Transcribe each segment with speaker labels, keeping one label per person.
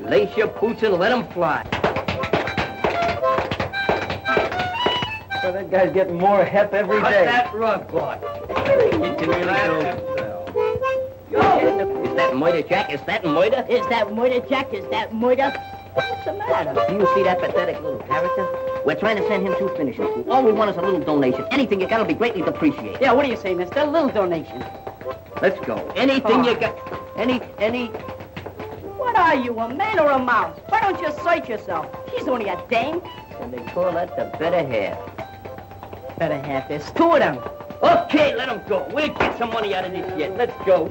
Speaker 1: Lace your boots and let him fly.
Speaker 2: Well, that guy's getting more hep every day.
Speaker 1: Cut that rug, boy. Is that murder, Jack? Is that murder?
Speaker 3: Is that murder, Jack? Is that murder? What's the matter?
Speaker 1: Do you see that pathetic little character? We're trying to send him to finishing school. All we want is a little donation. Anything you got will be greatly appreciated.
Speaker 3: Yeah, what do you say, mister? A little donation.
Speaker 1: Let's go. Anything you got. Any...
Speaker 3: What are you, a man or a mouse? Why don't you search yourself? She's only a dame.
Speaker 1: And they call that the better half.
Speaker 3: Better half. There's two of them.
Speaker 1: Okay, let them go. We'll get some money out of this yet. Let's go.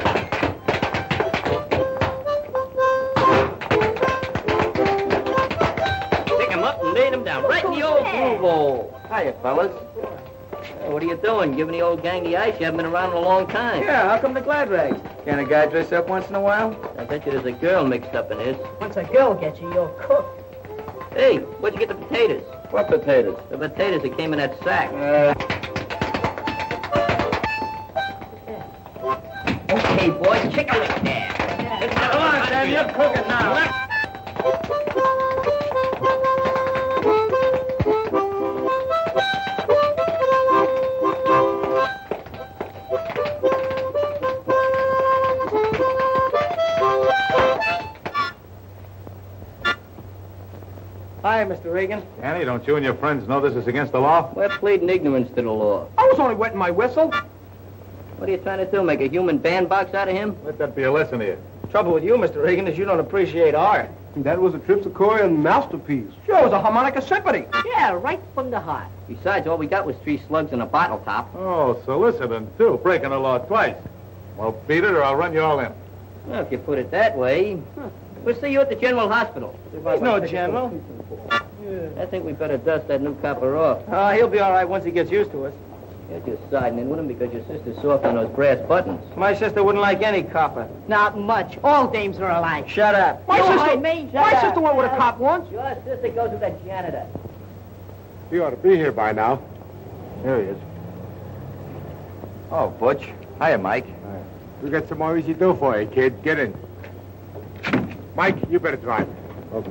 Speaker 1: Pick him up and lay him down right in the old blue bowl. Hiya, fellas. Hey, what are you doing? Giving the old gang the ice? You haven't been around in a long time.
Speaker 2: Yeah, how come the glad rags? Can't a guy dress up once in a while?
Speaker 1: I bet you there's a girl mixed up in this.
Speaker 3: Once a girl gets you, you're cooked.
Speaker 1: Hey, where'd you get the potatoes?
Speaker 2: What potatoes?
Speaker 1: The potatoes that came in that sack. Okay, boys, kick a lick there.
Speaker 2: Come on, Sam, you're cooking now. Hi, Mr. Regan.
Speaker 4: Danny, don't you and your friends know this is against the law?
Speaker 1: We're pleading ignorance to the law.
Speaker 2: I was only wetting my whistle.
Speaker 1: What are you trying to do, make a human bandbox out of him?
Speaker 4: Let that be a lesson to you.
Speaker 2: Trouble with you, Mr. Regan, is you don't appreciate art.
Speaker 5: That was a Triptychorian masterpiece.
Speaker 2: Sure, it was a harmonica symphony.
Speaker 3: Yeah, right from the heart.
Speaker 1: Besides, all we got was 3 slugs and a bottle top.
Speaker 4: Oh, soliciting, too. Breaking the law twice. Well, beat it or I'll run you all in.
Speaker 1: Well, if you put it that way. We'll see you at the General Hospital.
Speaker 2: He's no general.
Speaker 1: I think we better dust that new copper off.
Speaker 2: He'll be all right once he gets used to us.
Speaker 1: You're just siding in with him because your sister's soft on those brass buttons.
Speaker 2: My sister wouldn't like any copper.
Speaker 3: Not much. All dames are alike.
Speaker 2: Shut up.
Speaker 3: My sister
Speaker 2: went with a cop once.
Speaker 1: Your sister goes with a janitor.
Speaker 5: He ought to be here by now.
Speaker 4: Here he is. Oh, Butch. Hiya, Mike.
Speaker 5: We got some more easy do for you, kid. Get in. Mike, you better drive. Okay.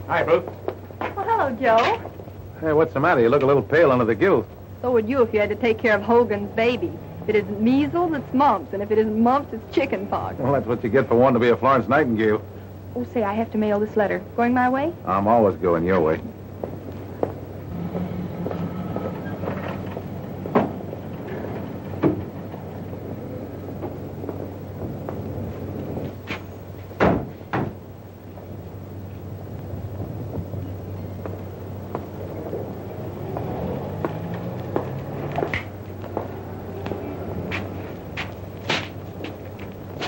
Speaker 4: Hi, Ruth.
Speaker 6: Well, hello, Joe.
Speaker 4: Hey, what's the matter? You look a little pale under the gills.
Speaker 6: So would you if you had to take care of Hogan's baby. If it isn't measles, it's mumps. And if it isn't mumps, it's chicken pox.
Speaker 4: Well, that's what you get for wanting to be a Florence Nightingale.
Speaker 6: Oh, say, I have to mail this letter. Going my way?
Speaker 4: I'm always going your way.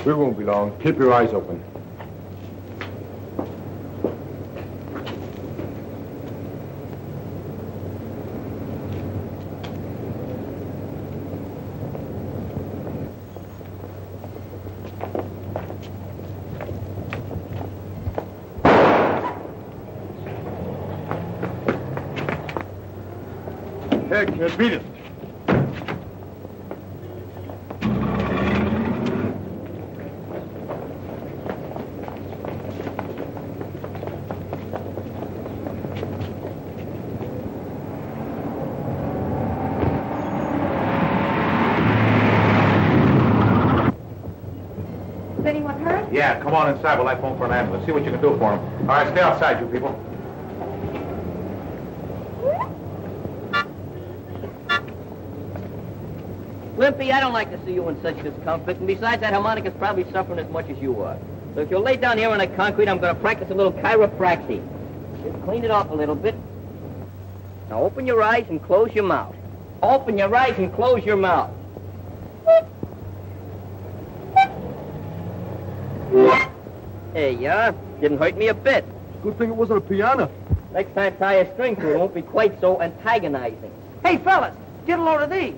Speaker 5: We won't be long. Keep your eyes open. Okay, kid, beat it.
Speaker 6: Is anyone hurt?
Speaker 4: Yeah, come on inside while I phone for an ambulance. See what you can do for him. All right, stay outside, you people.
Speaker 1: Limpy, I don't like to see you in such discomfort, and besides, that harmonica's probably suffering as much as you are. So if you'll lay down here on the concrete, I'm going to practice a little chiropractic. Just clean it off a little bit. Now open your eyes and close your mouth. Open your eyes and close your mouth. There you are. Didn't hurt me a bit.
Speaker 2: Good thing it wasn't a piano.
Speaker 1: Next time, tie a string to it. It won't be quite so antagonizing.
Speaker 3: Hey, fellas, get a load of these.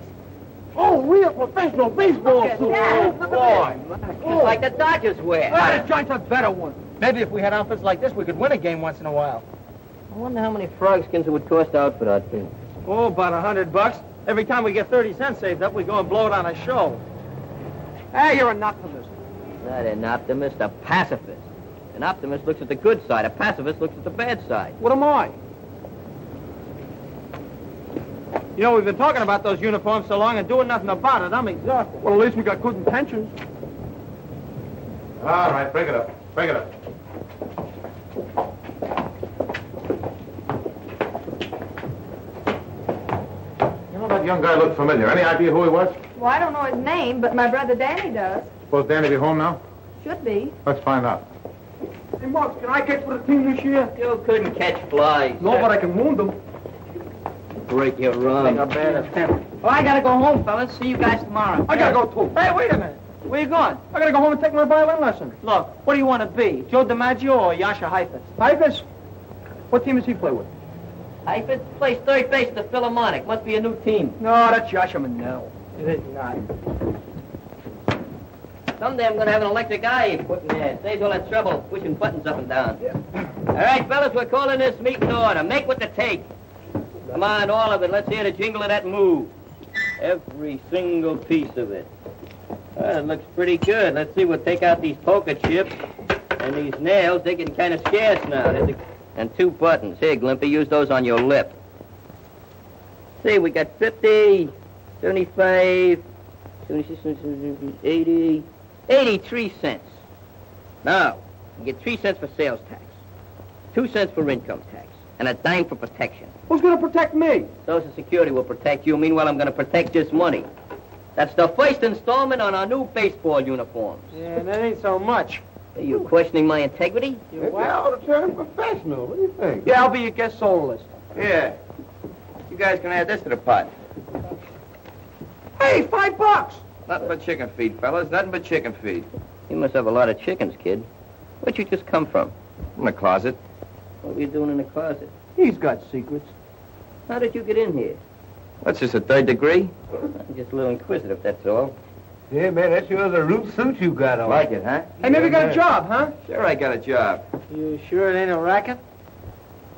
Speaker 2: Oh, real professional baseball suit.
Speaker 3: Yeah.
Speaker 2: Oh, boy.
Speaker 1: Just like the Dodgers wear.
Speaker 2: This joint's a better one. Maybe if we had outfits like this, we could win a game once in a while.
Speaker 1: I wonder how many frog skins it would cost to outfit our team.
Speaker 2: Oh, about $100. Every time we get 30 cents saved up, we go and blow it on a show. Hey, you're an optimist.
Speaker 1: Not an optimist, a pacifist. An optimist looks at the good side. A pacifist looks at the bad side.
Speaker 2: What am I? You know, we've been talking about those uniforms so long and doing nothing about it. I'm exhausted. Well, at least we got good intentions.
Speaker 4: All right, break it up. Break it up. You know, that young guy looked familiar. Any idea who he was?
Speaker 6: Well, I don't know his name, but my brother Danny does.
Speaker 4: Suppose Danny be home now?
Speaker 6: Should be.
Speaker 4: Let's find out.
Speaker 2: Hey, Mark, can I catch for the team this year?
Speaker 1: You couldn't catch flies.
Speaker 2: No, but I can wound them.
Speaker 1: Break your run.
Speaker 2: A bad attempt.
Speaker 3: Well, I gotta go home, fellas. See you guys tomorrow.
Speaker 2: I gotta go, too.
Speaker 3: Hey, wait a minute. Where you going?
Speaker 2: I gotta go home and take my violin lesson.
Speaker 3: Look, what do you want to be? Joe DiMaggio or Yasha Heifetz?
Speaker 2: Heifetz? What team does he play with?
Speaker 1: Heifetz plays third base at the Philharmonic. Must be a new team.
Speaker 2: No, that's Yasha Manel. It is not.
Speaker 1: Someday I'm going to have an electric eye put in there. Saves all that trouble pushing buttons up and down. Yeah. All right, fellas, we're calling this meeting to order. Make what to take. Come on, all of it. Let's hear the jingle of that move. Every single piece of it. Well, it looks pretty good. Let's see, we'll take out these poker chips and these nails. They're getting kind of scarce now. And 2 buttons. Here, Glimpy, use those on your lip. See, we got 50, 75, 76, 80, 83 cents. Now, you get 3 cents for sales tax, 2 cents for income tax, and a dime for protection.
Speaker 2: Who's gonna protect me?
Speaker 1: Social Security will protect you. Meanwhile, I'm going to protect this money. That's the first installment on our new baseball uniforms.
Speaker 2: Yeah, that ain't so much.
Speaker 1: Are you questioning my integrity?
Speaker 2: You ought to turn professional. What do you think? Yeah, I'll be your guest soloist.
Speaker 1: Yeah. You guys can add this to the pot.
Speaker 2: Hey, $5!
Speaker 7: Nothing but chicken feed, fellas. Nothing but chicken feed.
Speaker 1: You must have a lot of chickens, kid. Where'd you just come from?
Speaker 7: In the closet.
Speaker 1: What were you doing in the closet?
Speaker 2: He's got secrets.
Speaker 1: How did you get in here?
Speaker 7: What's this, a 3rd degree?
Speaker 1: I'm just a little inquisitive, that's all.
Speaker 5: Yeah, man, that's sure the root suit you got on.
Speaker 7: Like it, huh?
Speaker 2: Hey, maybe you got a job, huh?
Speaker 7: Sure, I got a job.
Speaker 2: You sure it ain't a racket?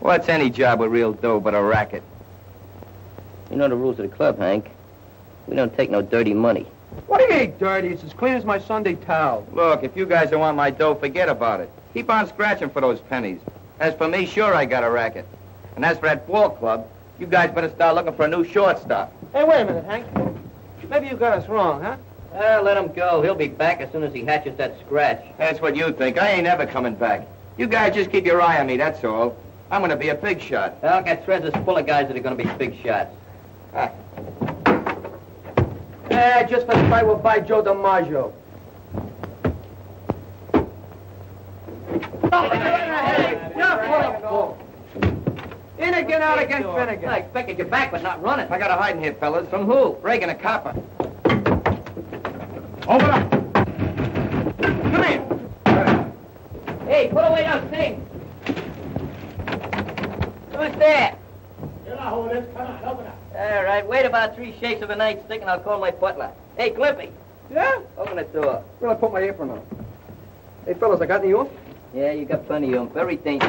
Speaker 7: What's any job with real dough but a racket?
Speaker 1: You know the rules of the club, Hank. We don't take no dirty money.
Speaker 2: What do you mean, dirty? It's as clean as my Sunday towel.
Speaker 7: Look, if you guys don't want my dough, forget about it. Keep on scratching for those pennies. As for me, sure, I got a racket. And as for that ball club, you guys better start looking for a new shortstop.
Speaker 2: Hey, wait a minute, Hank. Maybe you got us wrong, huh?
Speaker 1: Let him go. He'll be back as soon as he hatches that scratch.
Speaker 7: That's what you think. I ain't ever coming back. You guys just keep your eye on me, that's all. I'm going to be a big shot.
Speaker 1: I'll get treasures full of guys that are going to be big shots.
Speaker 2: Just for the fight, we'll buy Joe DiMaggio. In again, out again, Finnegan.
Speaker 1: I expected you back, but not running.
Speaker 7: I got a hiding here, fellas.
Speaker 1: From who?
Speaker 7: Breaking a copper.
Speaker 2: Open up. Come here.
Speaker 1: Hey, put away those things. Who's there? All right, wait about 3 shakes of a nightstick and I'll call my butler. Hey, Glimpy.
Speaker 2: Yeah?
Speaker 1: Open the door.
Speaker 2: Well, I put my apron on. Hey, fellas, I got any oomph?
Speaker 1: Yeah, you got plenty of them. Very dainty.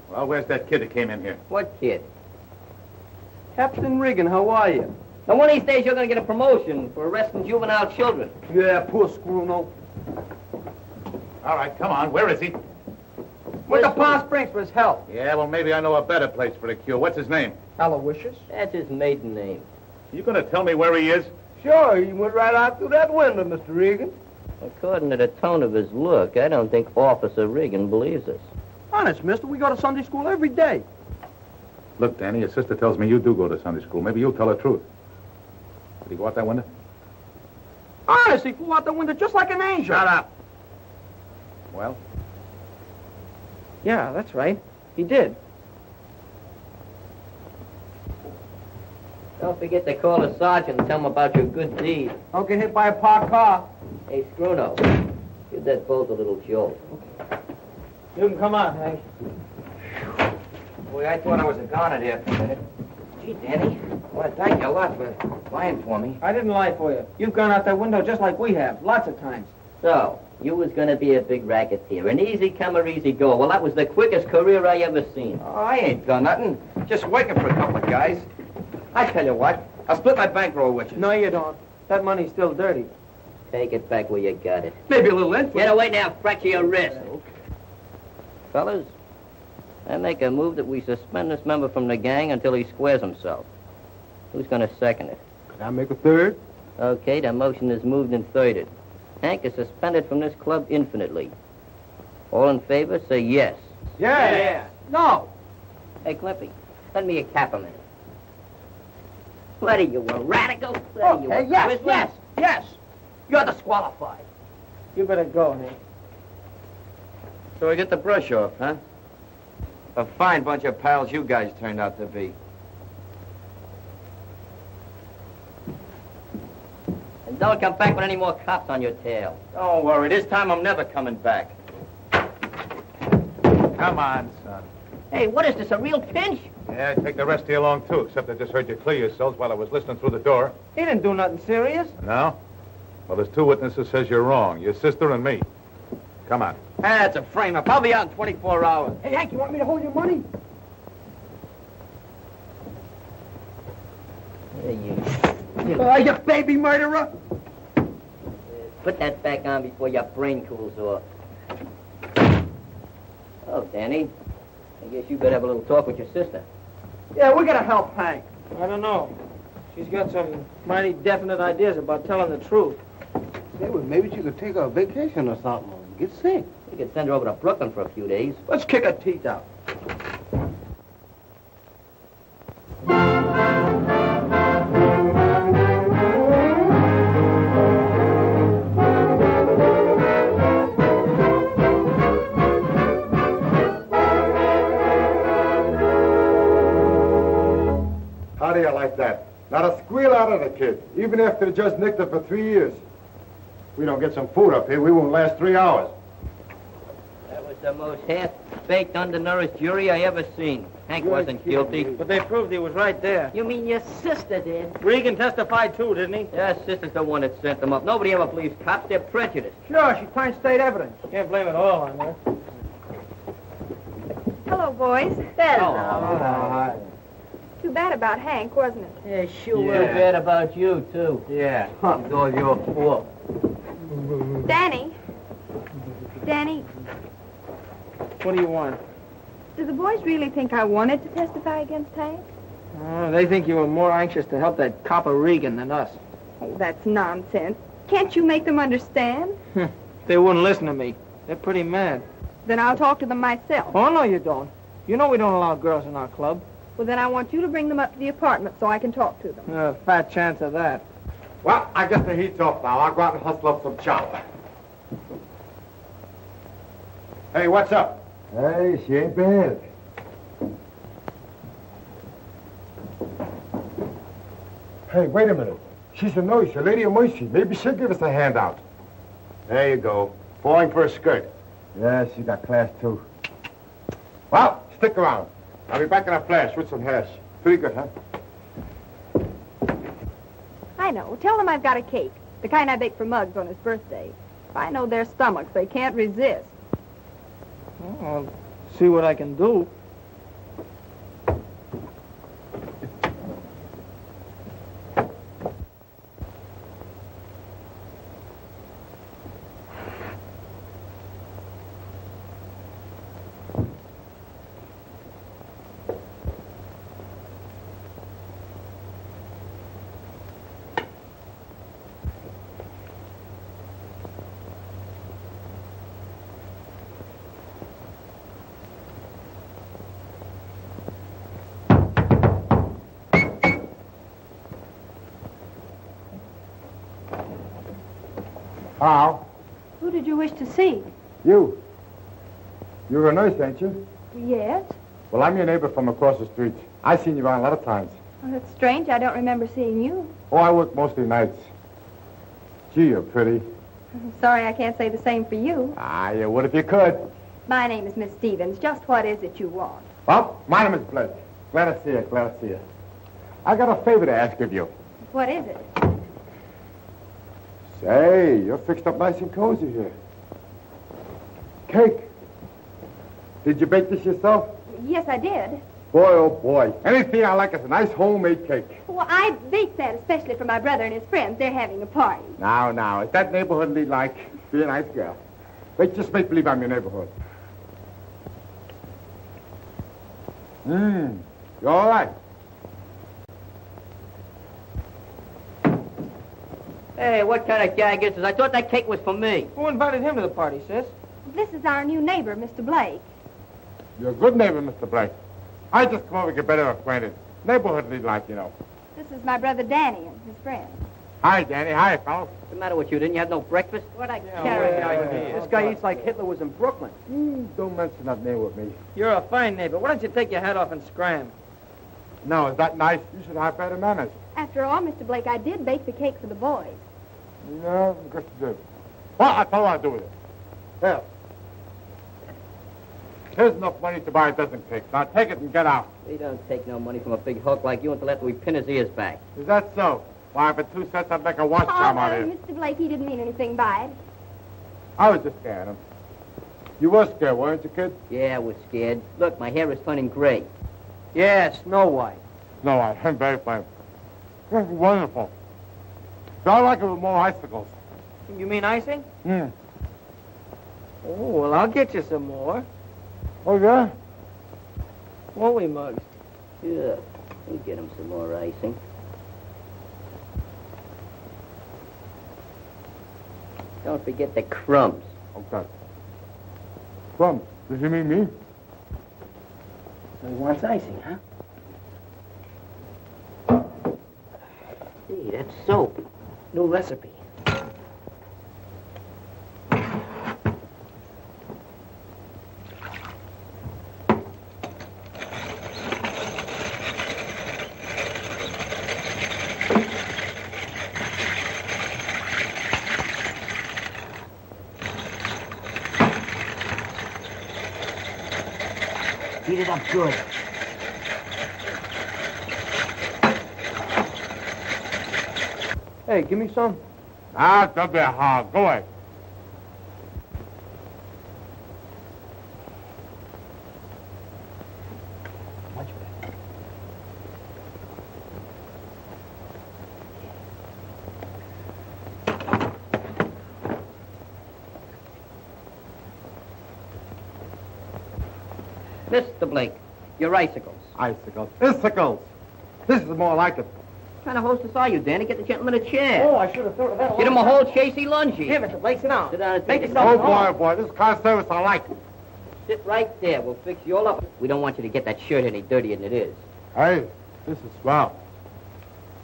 Speaker 7: Well,
Speaker 4: Well, where's that kid that came in here?
Speaker 1: What kid?
Speaker 2: Captain Regan, how are you?
Speaker 1: Now, one of these days you're going to get a promotion for arresting juvenile children.
Speaker 2: Yeah, poor Scruno.
Speaker 4: All right, come on. Where is he?
Speaker 2: Went to Palm Springs for his health.
Speaker 4: Yeah, well, maybe I know a better place for the cure. What's his name?
Speaker 2: Aloysius?
Speaker 1: That's his maiden name.
Speaker 4: You going to tell me where he is?
Speaker 2: Sure, he went right out through that window, Mr. Regan.
Speaker 1: According to the tone of his look, I don't think Officer Regan believes us.
Speaker 2: Honest, mister, we go to Sunday school every day.
Speaker 4: Look, Danny, your sister tells me you do go to Sunday school. Maybe you'll tell the truth. Did he go out that window?
Speaker 2: Honest, he flew out the window just like an angel.
Speaker 4: Shut up. Well?
Speaker 2: Yeah, that's right. He did.
Speaker 1: Don't forget to call the sergeant and tell him about your good deed.
Speaker 2: Don't get hit by a parked car.
Speaker 1: Hey, Scruno, give that bolt a little jolt.
Speaker 2: You can come on, Hank.
Speaker 7: Boy, I thought I was a goner there for a minute. Gee, Danny, I want to thank you a lot for lying for me.
Speaker 2: I didn't lie for you. You've gone out that window just like we have, lots of times.
Speaker 1: So, you was going to be a big racketeer, an easy comer, easy go. Well, that was the quickest career I ever seen.
Speaker 7: Oh, I ain't done nothing. Just working for a couple of guys. I tell you what, I'll split my bankroll with you.
Speaker 2: No, you don't. That money's still dirty.
Speaker 1: Take it back where you got it.
Speaker 7: Maybe a little interest.
Speaker 1: Get away now, fracture your wrist. Fellas, I make a move that we suspend this member from the gang until he squares himself. Who's going to second it?
Speaker 5: Can I make a third?
Speaker 1: Okay, the motion is moved and thirded. Hank is suspended from this club infinitely. All in favor, say yes.
Speaker 2: Yeah. No.
Speaker 1: Hey, Clippy, lend me a cap a minute. What are you, a radical? What are you, a Twizzler?
Speaker 2: Yes.
Speaker 1: You're disqualified.
Speaker 2: You better go, Hank.
Speaker 7: So I get the brush off, huh? A fine bunch of pals you guys turned out to be.
Speaker 1: And don't come back with any more cops on your tail.
Speaker 7: Don't worry, this time I'm never coming back.
Speaker 4: Come on, son.
Speaker 1: Hey, what is this, a real pinch?
Speaker 4: Yeah, take the rest of you along, too, except I just heard you clear yourselves while I was listening through the door.
Speaker 2: He didn't do nothing serious.
Speaker 4: No? Well, there's two witnesses says you're wrong, your sister and me. Come on.
Speaker 7: That's a frame-up. I'll be out in 24 hours.
Speaker 2: Hey, Hank, you want me to hold your money?
Speaker 1: There you...
Speaker 2: You baby murderer!
Speaker 1: Put that back on before your brain cools off. Oh, Danny, I guess you better have a little talk with your sister.
Speaker 2: Yeah, we're gonna help Hank. I don't know. She's got some mighty definite ideas about telling the truth.
Speaker 5: Say, well, maybe she could take a vacation or something. Get sick.
Speaker 1: You could send her over to Brooklyn for a few days.
Speaker 2: Let's kick her teeth out.
Speaker 5: How do you like that? Not a squeal out of the kid, even after the judge nicked her for 3 years. If we don't get some food up here, we won't last 3 hours.
Speaker 1: That was the most half-baked, undernourished jury I ever seen. Hank wasn't guilty.
Speaker 2: But they proved he was right there.
Speaker 1: You mean your sister did?
Speaker 2: Regan testified too, didn't he?
Speaker 1: Yeah, sister's the one that sent them up. Nobody ever believes cops. They're prejudiced.
Speaker 2: Sure, she finds state evidence. Can't blame it all on her.
Speaker 6: Hello, boys.
Speaker 2: Hi.
Speaker 6: Too bad about Hank, wasn't it?
Speaker 1: Yeah, sure. Yeah. Bad about you, too.
Speaker 7: Yeah.
Speaker 1: It's all your fault.
Speaker 6: Danny. Danny,
Speaker 2: What do you want?
Speaker 6: do the boys really think I wanted to testify against Hank?
Speaker 2: They think you were more anxious to help that copper Regan than us.
Speaker 6: Oh, that's nonsense. Can't you make them understand?
Speaker 2: They wouldn't listen to me. They're pretty mad.
Speaker 6: Then I'll talk to them myself.
Speaker 2: Oh, no, you don't. You know we don't allow girls in our club.
Speaker 6: Well, then I want you to bring them up to the apartment so I can talk to them.
Speaker 2: Fat chance of that.
Speaker 5: Well, I guess the heat's off now. I'll go out and hustle up some chow. Hey, what's up? Hey, she ain't bad. Hey, wait a minute. She's a nurse, a lady of mercy. Maybe she'll give us a handout. There you go. Falling for a skirt. Yeah, she got class, too. Well, stick around. I'll be back in a flash with some hash. Pretty good, huh?
Speaker 6: I know. Tell them I've got a cake. The kind I bake for Muggs on his birthday. If I know their stomachs, they can't resist.
Speaker 2: Well, I'll see what I can do.
Speaker 5: How?
Speaker 6: Who did you wish to see?
Speaker 5: You. You're a nurse, ain't you?
Speaker 6: Yes.
Speaker 5: Well, I'm your neighbor from across the street. I've seen you around a lot of times.
Speaker 6: Well, that's strange. I don't remember seeing you.
Speaker 5: Oh, I work mostly nights. Gee, you're pretty.
Speaker 6: I'm sorry I can't say the same for you.
Speaker 5: Ah, you would if you could.
Speaker 6: My name is Miss Stevens. Just what is it you want?
Speaker 5: Well, my name is Blake. Glad to see you, glad to see you. I got a favor to ask of you.
Speaker 6: What is it?
Speaker 5: Say, you're fixed up nice and cozy here. Cake. Did you bake this yourself?
Speaker 6: Yes, I did.
Speaker 5: Boy, oh boy. Anything I like is a nice homemade cake.
Speaker 6: Well, I baked that especially for my brother and his friends. They're having a party.
Speaker 5: Now, is that neighborhoodly like? Be a nice girl. Wait, just make believe I'm your neighborhood. You all right?
Speaker 1: Hey, what kind of gag is this? I thought that cake was for me.
Speaker 2: Who invited him to the party, sis?
Speaker 6: This is our new neighbor, Mr. Blake.
Speaker 5: You're a good neighbor, Mr. Blake. I just come over to get better acquainted. Neighborhoodly like, you know.
Speaker 6: This is my brother Danny and his friend.
Speaker 5: Hi, Danny. Hi, fellas.
Speaker 1: What's the matter with you? Didn't you have no breakfast?
Speaker 3: What I
Speaker 2: Yeah,
Speaker 3: carry?
Speaker 2: This guy eats like Hitler was in Brooklyn.
Speaker 5: Don't mention that name with me.
Speaker 2: You're a fine neighbor. Why don't you take your hat off and scram?
Speaker 5: No, is that nice? You should have better manners.
Speaker 6: After all, Mr. Blake, I did bake the cake for the boys.
Speaker 5: No, I guess you did. Well, I'll tell you what I'll do with it. Here. Here's enough money to buy a dozen cakes. Now take it and get out.
Speaker 1: We don't take no money from a big hulk like you until after we pin his ears back.
Speaker 5: Is that so? Why, for 2 cents, I'd make a wash
Speaker 6: Oh,
Speaker 5: job out of
Speaker 6: no,
Speaker 5: it.
Speaker 6: Mr. Blake, he didn't mean anything by it.
Speaker 5: I was just scaring him. You were scared, weren't you, kid?
Speaker 1: Yeah, I was scared. Look, my hair is turning gray.
Speaker 2: Yeah, Snow White.
Speaker 5: No, I'm very fine. This is wonderful. So I like it with more icicles.
Speaker 2: You mean icing?
Speaker 5: Hmm.
Speaker 2: Oh, well, I'll get you some more.
Speaker 5: Oh, yeah?
Speaker 2: Won't we, Muggs?
Speaker 1: Yeah, we'll get him some more icing. Don't forget the crumbs.
Speaker 5: Okay. Crumbs. Does he mean me?
Speaker 3: He wants icing, huh?
Speaker 1: Hey, that's soap.
Speaker 3: New recipe. Heat it up good.
Speaker 2: Hey, give me some.
Speaker 5: Ah, don't be a hog. Go away.
Speaker 3: Much better.
Speaker 1: Mr. Blake, your icicles.
Speaker 5: Icicles. Icicles. This is more like it.
Speaker 1: What kind of hostess are you, Danny? Get the gentleman a chair.
Speaker 3: Oh, I should have thought of that.
Speaker 1: Get him a whole chasey lungie.
Speaker 3: Here, Mr. Blake, sit down.
Speaker 1: Sit down and
Speaker 3: Make
Speaker 1: take
Speaker 3: yourself
Speaker 1: it.
Speaker 5: Oh, boy, boy. This car service I like.
Speaker 1: Sit right there. We'll fix you all up. We don't want you to get that shirt any dirtier than it is.
Speaker 5: Hey, this is swell.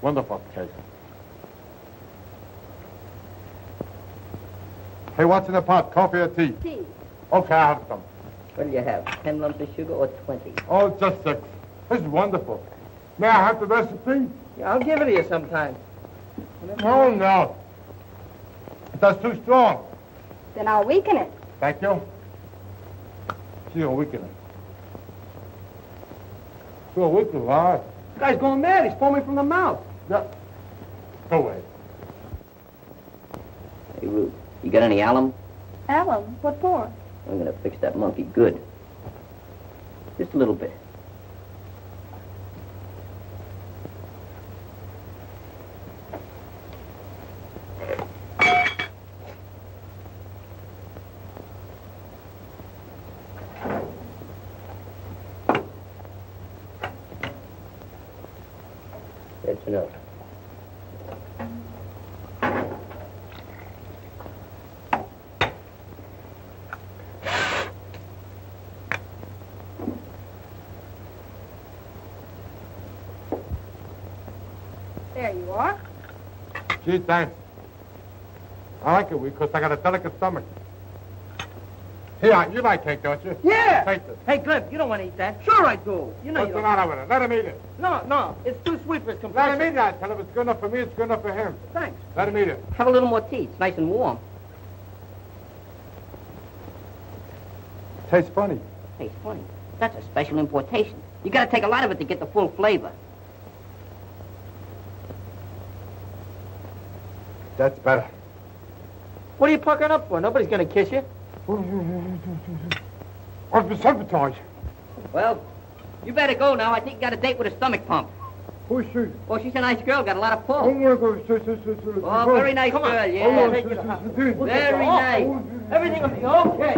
Speaker 5: Wonderful cake. Hey, what's in the pot? Coffee or tea?
Speaker 6: Tea.
Speaker 5: Okay, I'll have some.
Speaker 1: What do you have? 10 lumps of sugar or 20?
Speaker 5: Oh, just 6. This is wonderful. May I have the recipe?
Speaker 2: Yeah, I'll give it to you sometime.
Speaker 5: No, no. That's too strong.
Speaker 6: Then I'll weaken it.
Speaker 5: Thank you. She'll weaken it. She'll weaken it, all right.
Speaker 2: This guy's going mad. He's foaming from the mouth.
Speaker 5: Yeah. Go away.
Speaker 1: Hey, Ruth, you got any alum?
Speaker 6: Alum, what for?
Speaker 1: I'm gonna fix that monkey good. Just a little bit. That's enough.
Speaker 6: There you are.
Speaker 5: Gee, thanks. I like it, because I got a delicate stomach. Here, you like cake, don't you?
Speaker 2: Yeah.
Speaker 5: Take this.
Speaker 2: Hey, Glimp, you don't want to eat that. Sure I do. You know
Speaker 5: What's
Speaker 2: you
Speaker 5: the
Speaker 2: don't.
Speaker 5: matter with it? Let him eat it.
Speaker 2: No, it's too sweet for his
Speaker 5: Let
Speaker 2: complexion.
Speaker 5: him eat that. Tell him it's good enough for me, it's good enough for him.
Speaker 2: Thanks.
Speaker 5: Let him eat it.
Speaker 1: Have a little more tea. It's nice and warm.
Speaker 5: Tastes funny.
Speaker 1: Hey, it's funny. That's a special importation. You gotta take a lot of it to get the full flavor.
Speaker 5: That's better.
Speaker 2: What are you puckering up for? Nobody's gonna kiss you.
Speaker 5: What's the sabotage?
Speaker 1: Well, you better go now. I think you got a date with a stomach pump.
Speaker 5: Who's she?
Speaker 1: Oh, she's a nice girl. Got a lot of
Speaker 5: I
Speaker 1: pull.
Speaker 5: want to go.
Speaker 1: Oh, very nice girl, yeah. Very nice.
Speaker 2: Everything will be okay.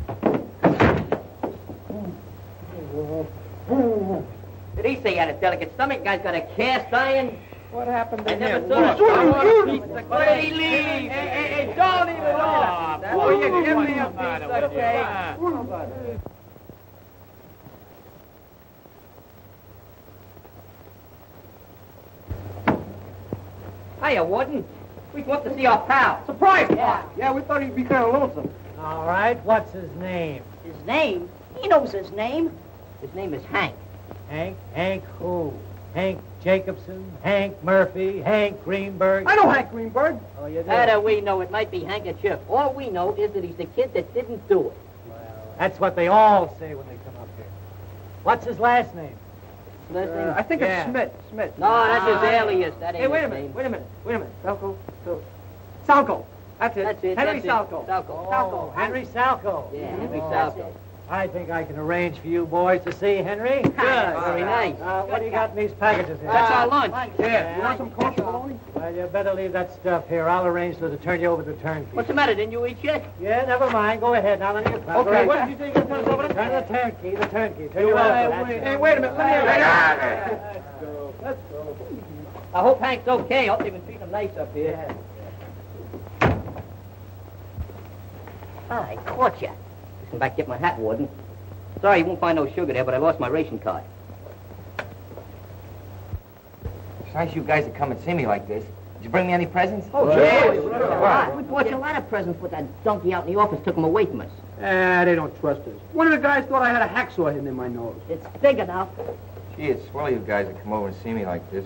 Speaker 1: Did he say he had a delicate stomach? Guy's got a cast iron.
Speaker 2: What happened to
Speaker 1: I never
Speaker 2: him?
Speaker 1: saw it.
Speaker 2: What?
Speaker 1: I want a piece of cake. He leaves.
Speaker 2: Hey, don't even laugh. Oh, you give me a piece of cake.
Speaker 1: Hiya, Warden. We want to see our pal.
Speaker 2: Surprise!
Speaker 3: Yeah.
Speaker 2: We thought he'd be kind of lonesome.
Speaker 8: All right, what's his name?
Speaker 3: His name? He knows his name.
Speaker 1: His name is Hank.
Speaker 8: Hank? Hank who? Hank Jacobson? Hank Murphy? Hank Greenberg?
Speaker 2: I know Hank Greenberg.
Speaker 8: Oh, you do?
Speaker 1: How do we know? It might be handkerchief. All we know is that he's the kid that didn't do it.
Speaker 8: Well, that's what they all say when they come up here. What's his last name?
Speaker 1: Last name?
Speaker 2: I think
Speaker 8: Yeah.
Speaker 2: it's Smith.
Speaker 1: No, that's his alias. That ain't
Speaker 2: Hey, wait a
Speaker 1: his
Speaker 2: minute.
Speaker 1: name.
Speaker 2: Wait a minute. Salco. That's it.
Speaker 1: That's it.
Speaker 2: Henry
Speaker 1: that's it.
Speaker 2: Salco.
Speaker 1: Salco.
Speaker 8: Oh, Henry Salco.
Speaker 1: Yeah, Henry
Speaker 8: Oh,
Speaker 1: Salco.
Speaker 8: I think I can arrange for you boys to see Henry.
Speaker 1: Good. Very nice.
Speaker 8: What do you got in these packages here?
Speaker 1: That's our lunch.
Speaker 2: Yeah. You want some kosher bologna?
Speaker 8: Well, you better leave that stuff here. I'll arrange for to turn you over to the turnkey.
Speaker 1: What's the matter? Didn't you eat yet?
Speaker 8: Yeah, never mind. Go ahead. Now, none of your trouble.
Speaker 2: Okay. What did you say you were going to turn us over to?
Speaker 8: Turn the turnkey. Turn you over. That's it.
Speaker 2: Hey, wait a minute. Let me
Speaker 8: Let's go.
Speaker 1: I hope Hank's okay. I hope they've been treating him nice up here. I caught you. Just come back get my hat, Warden. Sorry, you won't find no sugar there, but I lost my ration card.
Speaker 7: It's nice you guys to come and see me like this. Did you bring me any presents?
Speaker 2: Oh,
Speaker 1: Yeah.
Speaker 2: sure.
Speaker 1: We bought you a lot of presents, but that donkey out in the office took them away from us.
Speaker 2: They don't trust us. One of the guys thought I had a hacksaw hidden in my nose.
Speaker 3: It's big enough.
Speaker 7: Gee, it's swell of you guys to come over and see me like this,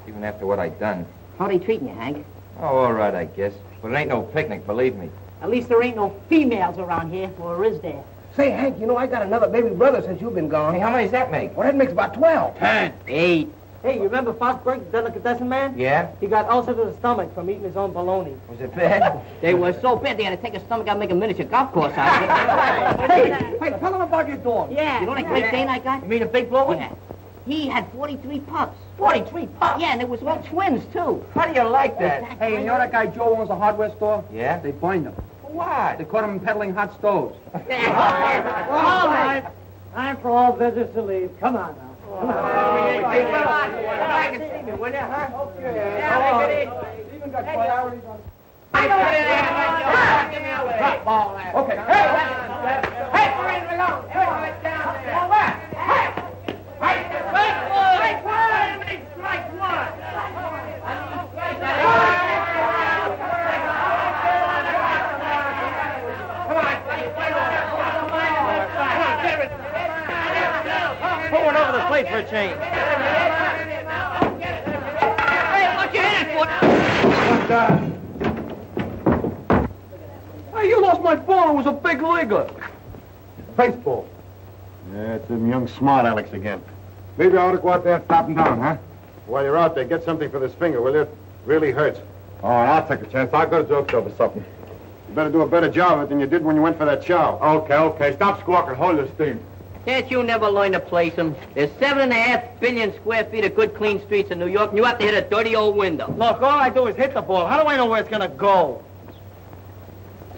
Speaker 7: even after what I done.
Speaker 1: How they treating you, Hank?
Speaker 7: Oh, all right, I guess. But it ain't no picnic, believe me.
Speaker 3: At least there ain't no females around here, or is there?
Speaker 9: Say, Hank, you know, I got another baby brother since you've been gone.
Speaker 7: Hey, how many does that make?
Speaker 9: Well, that makes about 12.
Speaker 1: 8.
Speaker 8: Hey, you remember Fosberg, the delicatessen man?
Speaker 7: Yeah?
Speaker 8: He got ulcer to the stomach from eating his own bologna.
Speaker 7: Was it bad?
Speaker 1: They were so bad they had to take a stomach out and make a miniature golf course out of it.
Speaker 2: Hey, tell him about your dog.
Speaker 3: Yeah.
Speaker 1: You know that Great Dane I got?
Speaker 2: You mean a big blower?
Speaker 1: Yeah. He had 43 pups.
Speaker 3: 43 pups.
Speaker 1: Yeah, and they was all twins, too.
Speaker 7: How do you like that?
Speaker 2: Hey, you know that guy Joe owns a hardware store?
Speaker 7: Yeah?
Speaker 2: They bind him.
Speaker 7: Why?
Speaker 2: They caught him peddling hot stoves.
Speaker 8: All right. Time for all visitors to leave. Come on now. Come on.
Speaker 1: Hey, come on. Come back and see me, will you, huh?
Speaker 2: Okay.
Speaker 1: Yeah, make it easy.
Speaker 2: Even got priorities on.
Speaker 1: I know it is. Get me out of there.
Speaker 2: Okay.
Speaker 1: Hey, Marine, alone. Everybody down there. All right. Hey. Strike one.
Speaker 8: Pull one over the plate for a change.
Speaker 1: Hey, what you in for?
Speaker 2: Hey, you lost my ball. It was a big leaguer.
Speaker 5: Baseball. Yeah, it's them young smart Alecks again. Maybe I ought to go out there and stop him down, huh? While you're out there, get something for this finger, will you? It really hurts. Oh, I'll take a chance. I'll go to Joke's over something. You better do a better job of it than you did when you went for that chow. Okay. Stop squawking. Hold your steam.
Speaker 1: Can't you never learn to place them? There's 7.5 billion square feet of good, clean streets in New York, and you have to hit a dirty old window.
Speaker 8: Look, all I do is hit the ball. How do I know where it's going to go?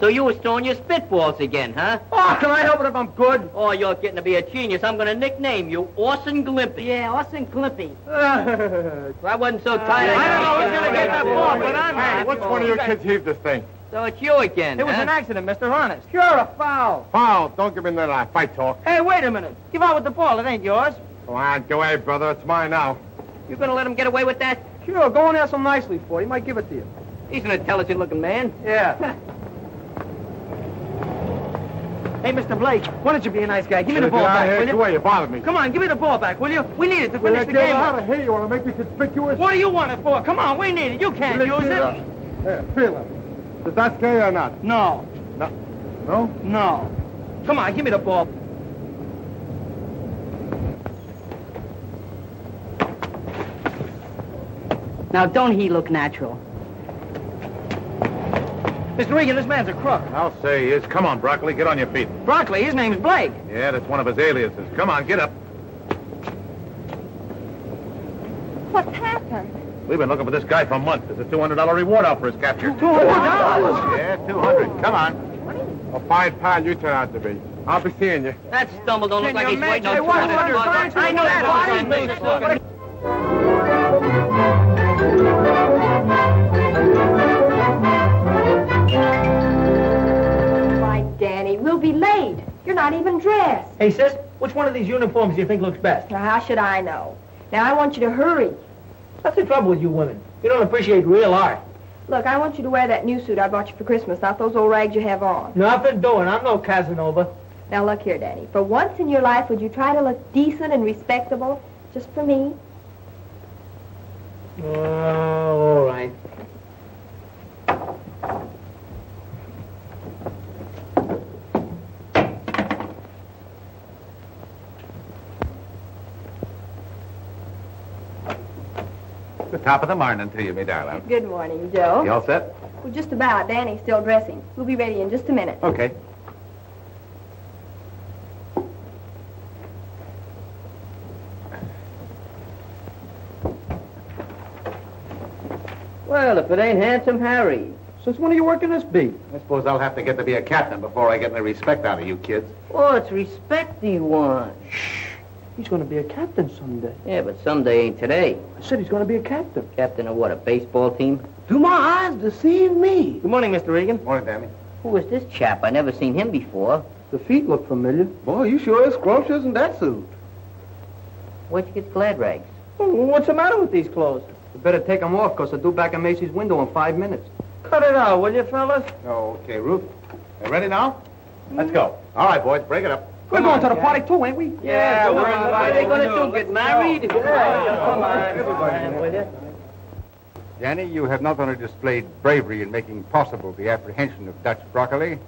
Speaker 1: So you was throwing your spitballs again, huh?
Speaker 2: Oh, can I help it if I'm good?
Speaker 1: Oh, you're getting to be a genius. I'm going to nickname you Orson Glimpy.
Speaker 3: Yeah, Austin Clippy.
Speaker 1: I wasn't so tired.
Speaker 8: I don't know who's going to get that ball, but I'm
Speaker 5: Hey, which one of your kids heaved this thing?
Speaker 1: So it's you again,
Speaker 2: It was
Speaker 1: huh?
Speaker 2: an accident, Mr. Honest. Sure, a foul.
Speaker 5: Foul. Don't give me none of that fight talk.
Speaker 2: Hey, wait a minute. Give out with the ball. It ain't yours.
Speaker 5: Come on, go away, brother. It's mine now.
Speaker 1: You going to let him get away with that?
Speaker 2: Sure, go and ask him nicely for it. He might give it to you.
Speaker 1: He's an intelligent-looking man.
Speaker 2: Yeah. Hey, Mr. Blake, why don't you be a nice guy? Give me the ball back, will you?
Speaker 5: Way, you bothered me.
Speaker 2: Come on, give me the ball back, will you? We need it to finish the game.
Speaker 5: Out of here. You want to make me conspicuous?
Speaker 2: What do you want it for? Come on, we need it. You can't use it.
Speaker 5: Here, feel it. Does that scare you or not?
Speaker 2: No.
Speaker 5: No?
Speaker 2: No. Come on, give me the ball.
Speaker 3: Now, don't he look natural?
Speaker 2: Mr. Regan, this man's a crook.
Speaker 4: I'll say he is. Come on, Broccoli, get on your feet.
Speaker 2: Broccoli, his name's Blake.
Speaker 4: Yeah, that's one of his aliases. Come on, get up.
Speaker 6: What's happened?
Speaker 4: We've been looking for this guy for months. There's a $200 reward out for his capture.
Speaker 2: $200?
Speaker 4: Yeah, 200. Come on.
Speaker 5: A fine pal you turn out to be. I'll be seeing you.
Speaker 1: That stumble don't look like he's waiting on
Speaker 2: $200.
Speaker 1: 200.
Speaker 2: I know that.
Speaker 3: Why, Danny, we'll be late. You're not even dressed.
Speaker 2: Hey, sis, which one of these uniforms do you think looks best?
Speaker 3: Now, how should I know? Now, I want you to hurry.
Speaker 2: What's the trouble with you women? You don't appreciate real art.
Speaker 3: Look, I want you to wear that new suit I bought you for Christmas, not those old rags you have on.
Speaker 2: Nothing doing. I'm no Casanova.
Speaker 3: Now, look here, Danny. For once in your life, would you try to look decent and respectable, just for me?
Speaker 2: All right.
Speaker 4: The top of the morning to you, me darling.
Speaker 3: Good morning, Joe.
Speaker 4: You all set?
Speaker 3: Well, just about. Danny's still dressing. We'll be ready in just a minute.
Speaker 4: Okay.
Speaker 1: Well, if it ain't Handsome Harry.
Speaker 2: Since when are you working this beat?
Speaker 4: I suppose I'll have to get to be a captain before I get any respect out of you kids.
Speaker 1: Oh, it's respect he wants.
Speaker 2: He's going to be a captain someday.
Speaker 1: Yeah, but someday ain't today.
Speaker 2: I said he's going to be a captain.
Speaker 1: Captain of what, a baseball team?
Speaker 9: Do my eyes deceive me?
Speaker 2: Good morning, Mr. Regan.
Speaker 4: Morning, Danny.
Speaker 1: Who is this chap? I never seen him before.
Speaker 9: The feet look familiar. Boy, you sure is scrumptious in that suit.
Speaker 1: Where'd you get glad rags?
Speaker 2: What's the matter with these clothes?
Speaker 9: You better take them off, because they're due back in Macy's window in 5 minutes.
Speaker 2: Cut it out, will you, fellas?
Speaker 4: Oh, okay, Ruth. You ready now? Let's go. All right, boys, break it up.
Speaker 9: We're going to the party, too, ain't we?
Speaker 1: Yeah,
Speaker 2: we're
Speaker 1: what are they going to do, get married?
Speaker 2: Come on, will you?
Speaker 10: Danny, you have not only displayed bravery in making possible the apprehension of Dutch Broccoli,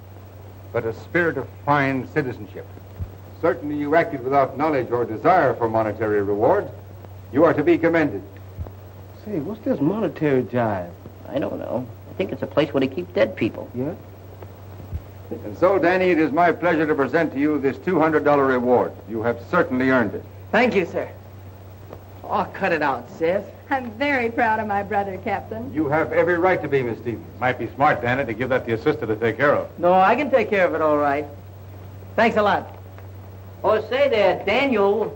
Speaker 10: but a spirit of fine citizenship. Certainly you acted without knowledge or desire for monetary reward. You are to be commended.
Speaker 9: Say, what's this monetary jive?
Speaker 1: I don't know. I think it's a place where they keep dead people.
Speaker 9: Yeah?
Speaker 10: And so, Danny, it is my pleasure to present to you this $200 reward. You have certainly earned it.
Speaker 2: Thank you, sir. Oh, cut it out, sis.
Speaker 6: I'm very proud of my brother, Captain.
Speaker 10: You have every right to be, Miss Stevens.
Speaker 4: Might be smart, Danny, to give that to your sister to take care of.
Speaker 2: No, I can take care of it all right. Thanks a lot.
Speaker 1: Oh, say there, Daniel.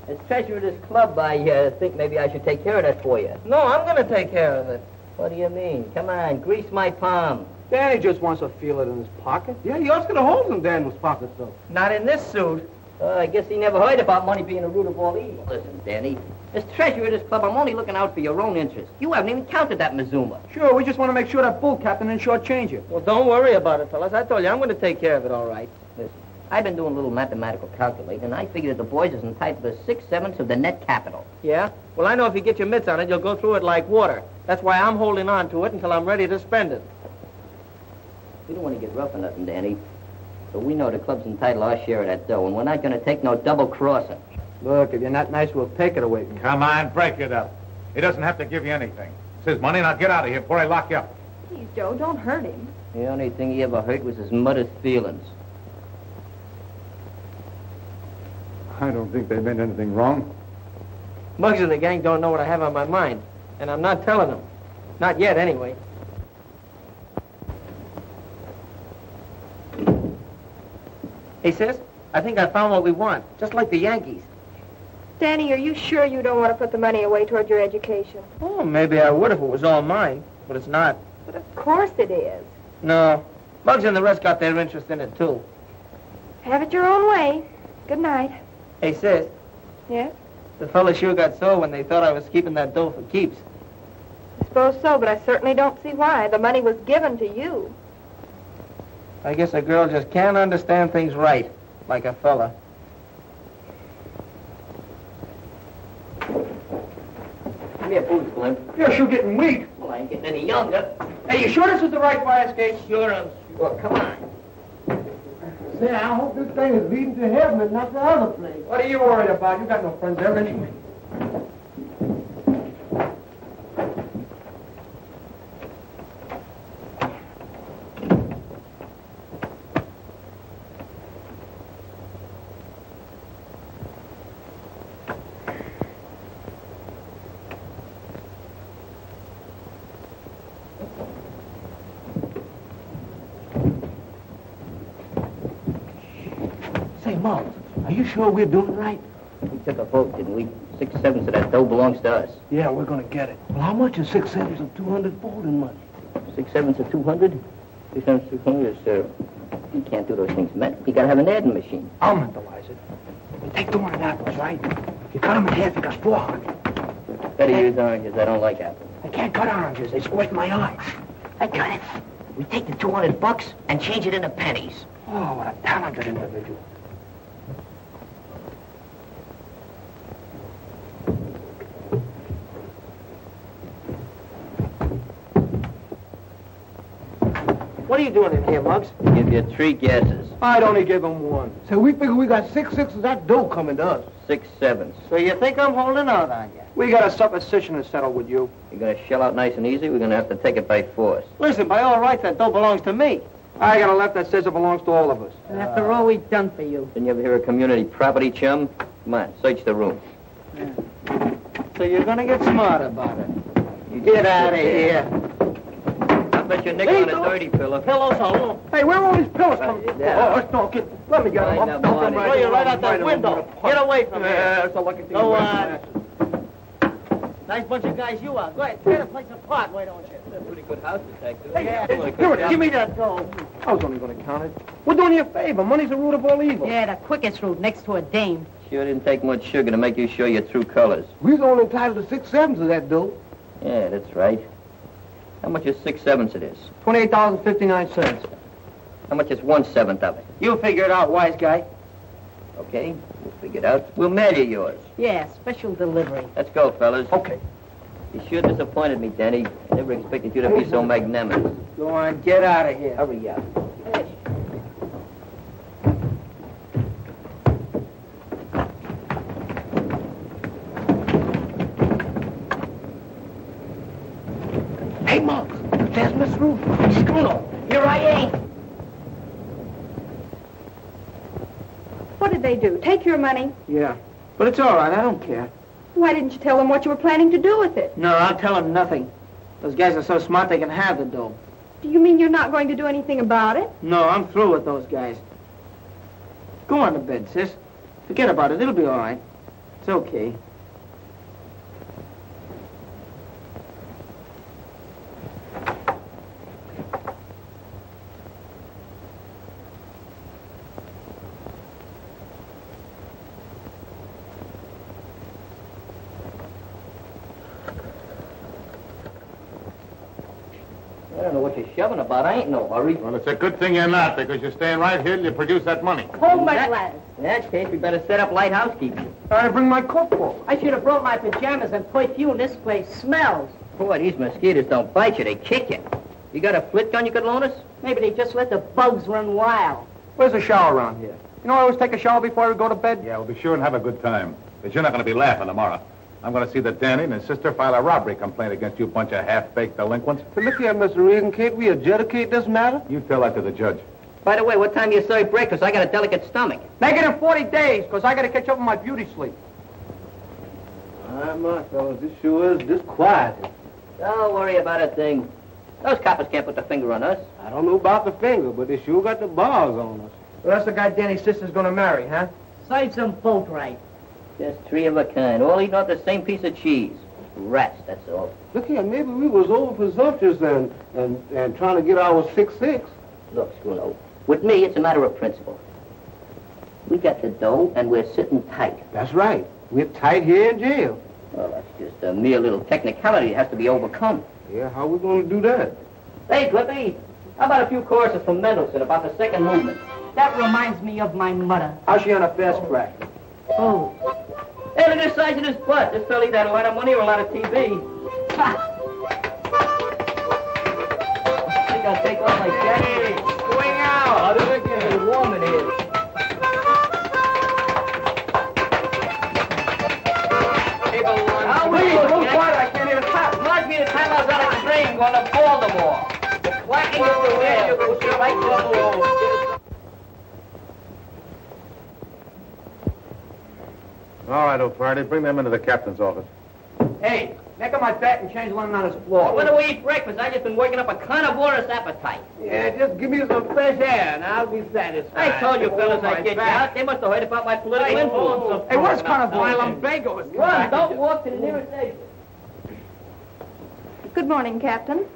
Speaker 1: As treasurer of this club, I think maybe I should take care of that for you.
Speaker 2: No, I'm going to take care of it.
Speaker 1: What do you mean? Come on, grease my palm.
Speaker 9: Danny just wants to feel it in his pocket. Yeah, he also got holes in Daniel's pockets, though.
Speaker 2: Not in this suit.
Speaker 1: I guess he never heard about money being the root of all evil. Listen, Danny, as treasurer of this club, I'm only looking out for your own interest. You haven't even counted that Mazuma.
Speaker 9: Sure, we just want to make sure that bull captain didn't shortchange you.
Speaker 2: Well, don't worry about it, fellas. I told you, I'm going to take care of it all right.
Speaker 1: Listen, I've been doing a little mathematical calculating, and I figured that the boys is entitled to 6/7 of the net capital.
Speaker 2: Yeah? Well, I know if you get your mitts on it, you'll go through it like water. That's why I'm holding on to it until I'm ready to spend it.
Speaker 1: We don't want to get rough or nothing, Danny. But we know the club's entitled to our share of that dough, and we're not going to take no double-crossing.
Speaker 9: Look, if you're not nice, we'll take it away from you.
Speaker 4: Come on, break it up. He doesn't have to give you anything. It's his money. Now get out of here before I lock you up.
Speaker 6: Please, Joe, don't hurt him.
Speaker 1: The only thing he ever hurt was his mother's feelings.
Speaker 10: I don't think they meant anything wrong.
Speaker 2: Muggs and the gang don't know what I have on my mind, and I'm not telling them. Not yet, anyway. Hey, sis, I think I found what we want, just like the Yankees.
Speaker 3: Danny, are you sure you don't want to put the money away toward your education?
Speaker 2: Oh, maybe I would if it was all mine, but it's not.
Speaker 3: But of course it is.
Speaker 2: No, Muggs and the rest got their interest in it, too.
Speaker 3: Have it your own way. Good night.
Speaker 2: Hey, sis,
Speaker 3: Yes?
Speaker 2: the fellas sure got sore when they thought I was keeping that dough for keeps.
Speaker 3: I suppose so, but I certainly don't see why. The money was given to you.
Speaker 9: I guess a girl just can't understand things right, like a fella.
Speaker 1: Give me a boost, Glenn.
Speaker 9: You're sure getting weak.
Speaker 1: Well, I ain't getting any younger.
Speaker 9: Hey, you sure this is the right fire escape?
Speaker 1: Sure, I'm sure. Come on.
Speaker 9: Say, I hope this thing is leading to heaven and not the other place. What are you worried about? You got no friends there anyway. Say, Mom, are you sure we're doing right?
Speaker 1: We took a vote, didn't we? 6/7 of that dough belongs to us.
Speaker 9: Yeah, we're gonna get it. Well, how much is 6/7 of 200 folding money?
Speaker 1: 6/7 of 200? 6/7 of 200 is, you can't do those things, man. You gotta have an adding machine.
Speaker 9: I'll mentalize it. We take 200 apples, right? You cut them in half, you got 400.
Speaker 1: Better use oranges. I don't like apples.
Speaker 9: I can't cut oranges. They squirt my eyes.
Speaker 1: I got it. We take the $200 and change it into pennies.
Speaker 9: Oh, what a talented individual. What are you doing in here, Muggs?
Speaker 1: Give you 3 guesses.
Speaker 9: I'd only give him 1. So we figure we got 6/6 of that dough coming to us.
Speaker 1: 6/7.
Speaker 9: So you think I'm holding out on you? We got a supposition to settle with you.
Speaker 1: You're gonna shell out nice and easy. We're gonna have to take it by force.
Speaker 9: Listen, by all rights, that dough belongs to me. I got a left that says it belongs to all of us.
Speaker 3: And after all we've done for you.
Speaker 1: Didn't you ever hear of community property, chum? Come on, search the room.
Speaker 9: So you're gonna get smart about it.
Speaker 1: You
Speaker 9: Get
Speaker 1: just
Speaker 9: out of
Speaker 1: sit there.
Speaker 9: here.
Speaker 1: I'll bet your nickel on a dirty pillow.
Speaker 9: Pillows all. Hey, where are all these pillows coming from?
Speaker 1: Yeah.
Speaker 9: Oh, no, kid. Let me get them.
Speaker 1: Find
Speaker 9: I'll
Speaker 1: the
Speaker 9: dump them
Speaker 1: money.
Speaker 9: throw you right out that window. Get away from here.
Speaker 2: Yeah, that's a lucky thing.
Speaker 9: Go on. Nice bunch of guys you are. Go ahead, tear the place apart, why don't you?
Speaker 1: That's a pretty good house detective.
Speaker 9: Yeah, give me that dough. I was only going to count it. We're doing you a favor. Money's the root of all evil.
Speaker 3: Yeah, the quickest route next to a dame.
Speaker 1: Sure didn't take much sugar to make you show your true colors.
Speaker 9: We're only entitled to 6/7 of that dough.
Speaker 1: Yeah, that's right. How much is 6/7 of this?
Speaker 9: $28.59.
Speaker 1: How much is 1/7 of it?
Speaker 9: You figure it out, wise guy.
Speaker 1: Okay, we'll figure it out. We'll mail you yours.
Speaker 3: Yeah, special delivery.
Speaker 1: Let's go, fellas.
Speaker 9: Okay.
Speaker 1: You sure disappointed me, Danny. I never expected you to be so magnanimous.
Speaker 9: Go on, get out of here.
Speaker 1: Hurry up.
Speaker 9: Hey, Muggs, there's Miss Ruth.
Speaker 1: Screw! Here I ain't.
Speaker 6: What did they do? Take your money?
Speaker 9: Yeah, but it's all right. I don't care.
Speaker 6: Why didn't you tell them what you were planning to do with it?
Speaker 9: No, I'll tell them nothing. Those guys are so smart they can have the dough.
Speaker 6: Do you mean you're not going to do anything about it?
Speaker 9: No, I'm through with those guys. Go on to bed, sis. Forget about it. It'll be all right. It's okay.
Speaker 1: I don't know what you're shoving about. I ain't no hurry.
Speaker 4: Well, it's a good thing you're not, because you're staying right here till you produce that money.
Speaker 3: Hold my glass.
Speaker 1: In that case, we better set up light housekeeping.
Speaker 9: I bring my cookbook.
Speaker 3: I should have brought my pajamas and perfume. This place smells.
Speaker 1: Boy, these mosquitoes don't bite you. They kick you. You got a flit gun you could loan us?
Speaker 3: Maybe they just let the bugs run wild.
Speaker 9: Where's the shower around here? You know, I always take a shower before I go to bed.
Speaker 4: Yeah, we'll be sure and have a good time. But you're not going to be laughing tomorrow. I'm going to see that Danny and his sister file a robbery complaint against you bunch of half-baked delinquents.
Speaker 9: But look here, Mr. Regan, can't we adjudicate this matter?
Speaker 4: You tell that to the judge.
Speaker 1: By the way, what time do you serve breakfast? I got a delicate stomach.
Speaker 9: Make it in 40 days, because I got to catch up on my beauty sleep.
Speaker 2: My fellas, this sure is disquieting.
Speaker 1: Don't worry about a thing. Those coppers can't put the finger on us.
Speaker 2: I don't know about the finger, but they sure got the bars on us.
Speaker 9: So that's the guy Danny's sister's going to marry, huh?
Speaker 3: Serves them both right.
Speaker 1: Just 3 of a kind, all eating off the same piece of cheese. Rats, that's all.
Speaker 2: Look here, maybe we was over presumptuous and trying to get our 6/6.
Speaker 1: Look, Scruno, with me, it's a matter of principle. We got the dough, and we're sitting tight.
Speaker 2: That's right. We're tight here in jail.
Speaker 1: Well, that's just a mere little technicality that has to be overcome.
Speaker 2: Yeah, how we going to do that?
Speaker 1: Hey, Clippy, How about a few choruses from Mendelssohn about the second movement?
Speaker 3: That reminds me of my mother.
Speaker 9: How's she on a fast track?
Speaker 3: Oh.
Speaker 1: Hey, look at the size of this butt. This fella either had a lot of money or a lot of TV. Ha! I think I'll take off my jacket.
Speaker 2: Swing out.
Speaker 1: It's warm in here.
Speaker 2: I can't hear the top.
Speaker 1: Reminds me of the time I was on a train going to Baltimore. The clacking of the rail. You go straight to
Speaker 4: All right, O'Flaherty, bring them into the captain's office.
Speaker 9: Hey, make up my bed and change London on his floor.
Speaker 1: When do we eat breakfast? I just been working up a carnivorous appetite.
Speaker 2: Yeah, just give me some fresh air and I'll be satisfied.
Speaker 1: I told you fellas I'd get you out. They must have heard about my political influence.
Speaker 9: Hey, where's Carnival?
Speaker 2: Lumbago is
Speaker 1: Run, don't walk to the nearest exit.
Speaker 6: Good morning, Captain.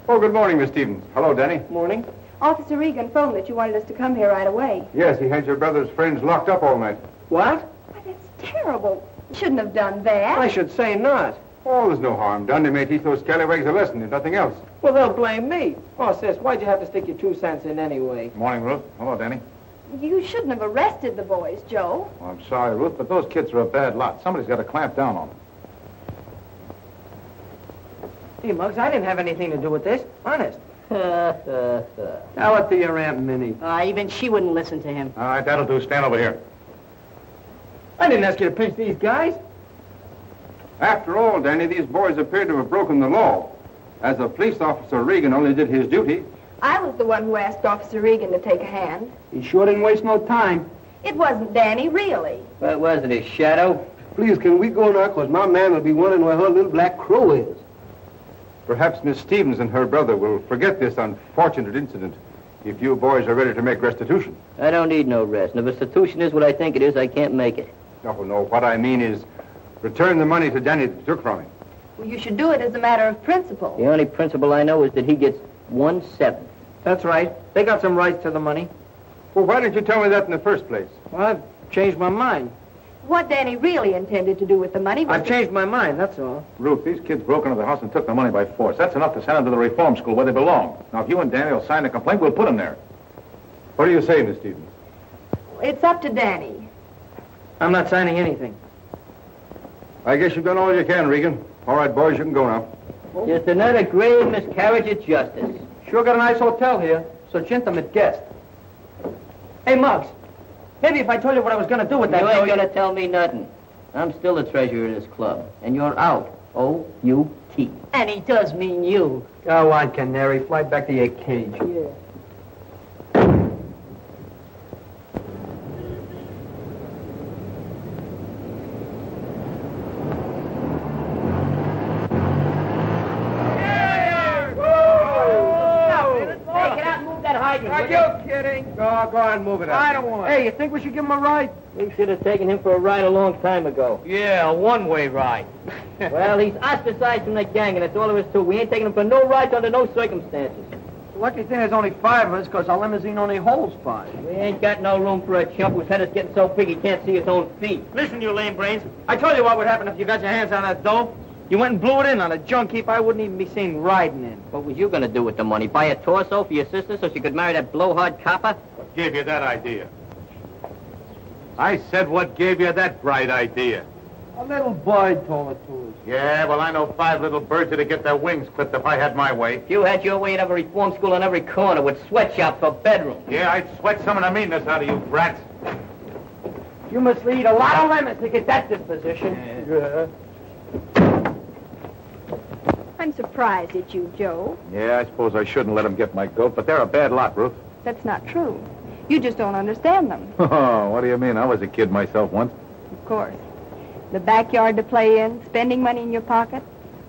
Speaker 10: Oh, good morning, Miss Stevens. Hello, Danny.
Speaker 2: Morning.
Speaker 6: Officer Regan phoned that you wanted us to come here right away.
Speaker 10: Yes, he had your brother's friends locked up all night.
Speaker 2: What?
Speaker 6: Why, that's terrible. You shouldn't have done that.
Speaker 2: I should say not.
Speaker 10: Oh, there's no harm done. They may teach those scallywags a lesson, if nothing else.
Speaker 2: Well, they'll blame me. Oh, sis, why'd you have to stick your 2 cents in anyway?
Speaker 4: Morning, Ruth. Hello, Danny.
Speaker 6: You shouldn't have arrested the boys, Joe.
Speaker 4: Well, I'm sorry, Ruth, but those kids are a bad lot. Somebody's got to clamp down on them.
Speaker 2: Hey, Muggs, I didn't have anything to do with this. Honest.
Speaker 1: All
Speaker 2: Tell it to your Aunt Minnie.
Speaker 3: Even she wouldn't listen to him.
Speaker 4: right, that'll do. Stand over here.
Speaker 2: I didn't ask you to pinch these guys.
Speaker 10: After all, Danny, these boys appear to have broken the law. As a police officer, Regan only did his duty.
Speaker 6: I was the one who asked Officer Regan to take a hand.
Speaker 2: He sure didn't waste no time.
Speaker 6: It wasn't Danny, really.
Speaker 1: What was it, his shadow?
Speaker 11: Please, can we go now? Because my man will be wondering where her little black crow is.
Speaker 10: Perhaps Miss Stevens and her brother will forget this unfortunate incident if you boys are ready to make restitution.
Speaker 1: I don't need no rest. And if restitution is what I think it is, I can't make it.
Speaker 10: Oh, no, what I mean is return the money to Danny that you took from him.
Speaker 6: Well, you should do it as a matter of principle.
Speaker 1: The only principle I know is that he gets 1/7.
Speaker 2: That's right. They got some rights to the money.
Speaker 10: Well, why didn't you tell me that in the first place?
Speaker 2: Well, I've changed my mind.
Speaker 6: What Danny really intended to do with the money was...
Speaker 2: I've changed my mind, that's all.
Speaker 4: Ruth, these kids broke into the house and took the money by force. That's enough to send them to the reform school where they belong. Now, if you and Danny will sign the complaint, we'll put them there.
Speaker 10: What do you say, Miss Stevens?
Speaker 6: It's up to Danny.
Speaker 2: I'm not signing anything.
Speaker 10: I guess you've done all you can, Regan. All right, boys, you can go now.
Speaker 1: Just another grave miscarriage of justice.
Speaker 2: Sure got a nice hotel here. Such intimate guests. Hey, Muggs. Maybe if I told you what I was going to do with that...
Speaker 1: You ain't
Speaker 2: dough,
Speaker 1: going to tell me nothing. I'm still the treasurer of this club. And you're out. O-U-T.
Speaker 3: And he does mean you.
Speaker 2: Go on, Canary. Fly back to your cage.
Speaker 3: Yeah.
Speaker 2: Are you kidding?
Speaker 10: Go on and move it up.
Speaker 2: I don't want Hey, you think we should give him a ride?
Speaker 1: We should have taken him for a ride a long time ago.
Speaker 2: Yeah, a one-way ride.
Speaker 1: Well, he's ostracized from the gang, and that's all there is to it. We ain't taking him for no rides under no circumstances.
Speaker 2: Lucky thing there's only 5 of us, because our limousine only holds 5.
Speaker 1: We ain't got no room for a chump whose head is getting so big he can't see his own feet.
Speaker 2: Listen, you lame brains. I told you what would happen if you got your hands on that dough. You went and blew it in on a junk heap I wouldn't even be seen riding in.
Speaker 1: What was you going to do with the money? Buy a torso for your sister so she could marry that blowhard copper?
Speaker 4: What gave you that idea? I said what gave you that bright idea?
Speaker 2: A little bird told it to us.
Speaker 4: Yeah, well, I know 5 little birds that'd get their wings clipped if I had my way.
Speaker 1: If you had your way, you'd have a reform school on every corner with sweatshops for bedrooms.
Speaker 4: Yeah, I'd sweat some of the meanness out of you brats.
Speaker 2: You must lead a lot of lemons to get that disposition.
Speaker 4: Yeah.
Speaker 6: I'm surprised at you, Joe.
Speaker 4: Yeah, I suppose I shouldn't let them get my goat, but they're a bad lot, Ruth.
Speaker 6: That's not true. You just don't understand them.
Speaker 4: Oh, what do you mean? I was a kid myself once.
Speaker 6: Of course. The backyard to play in, spending money in your pocket,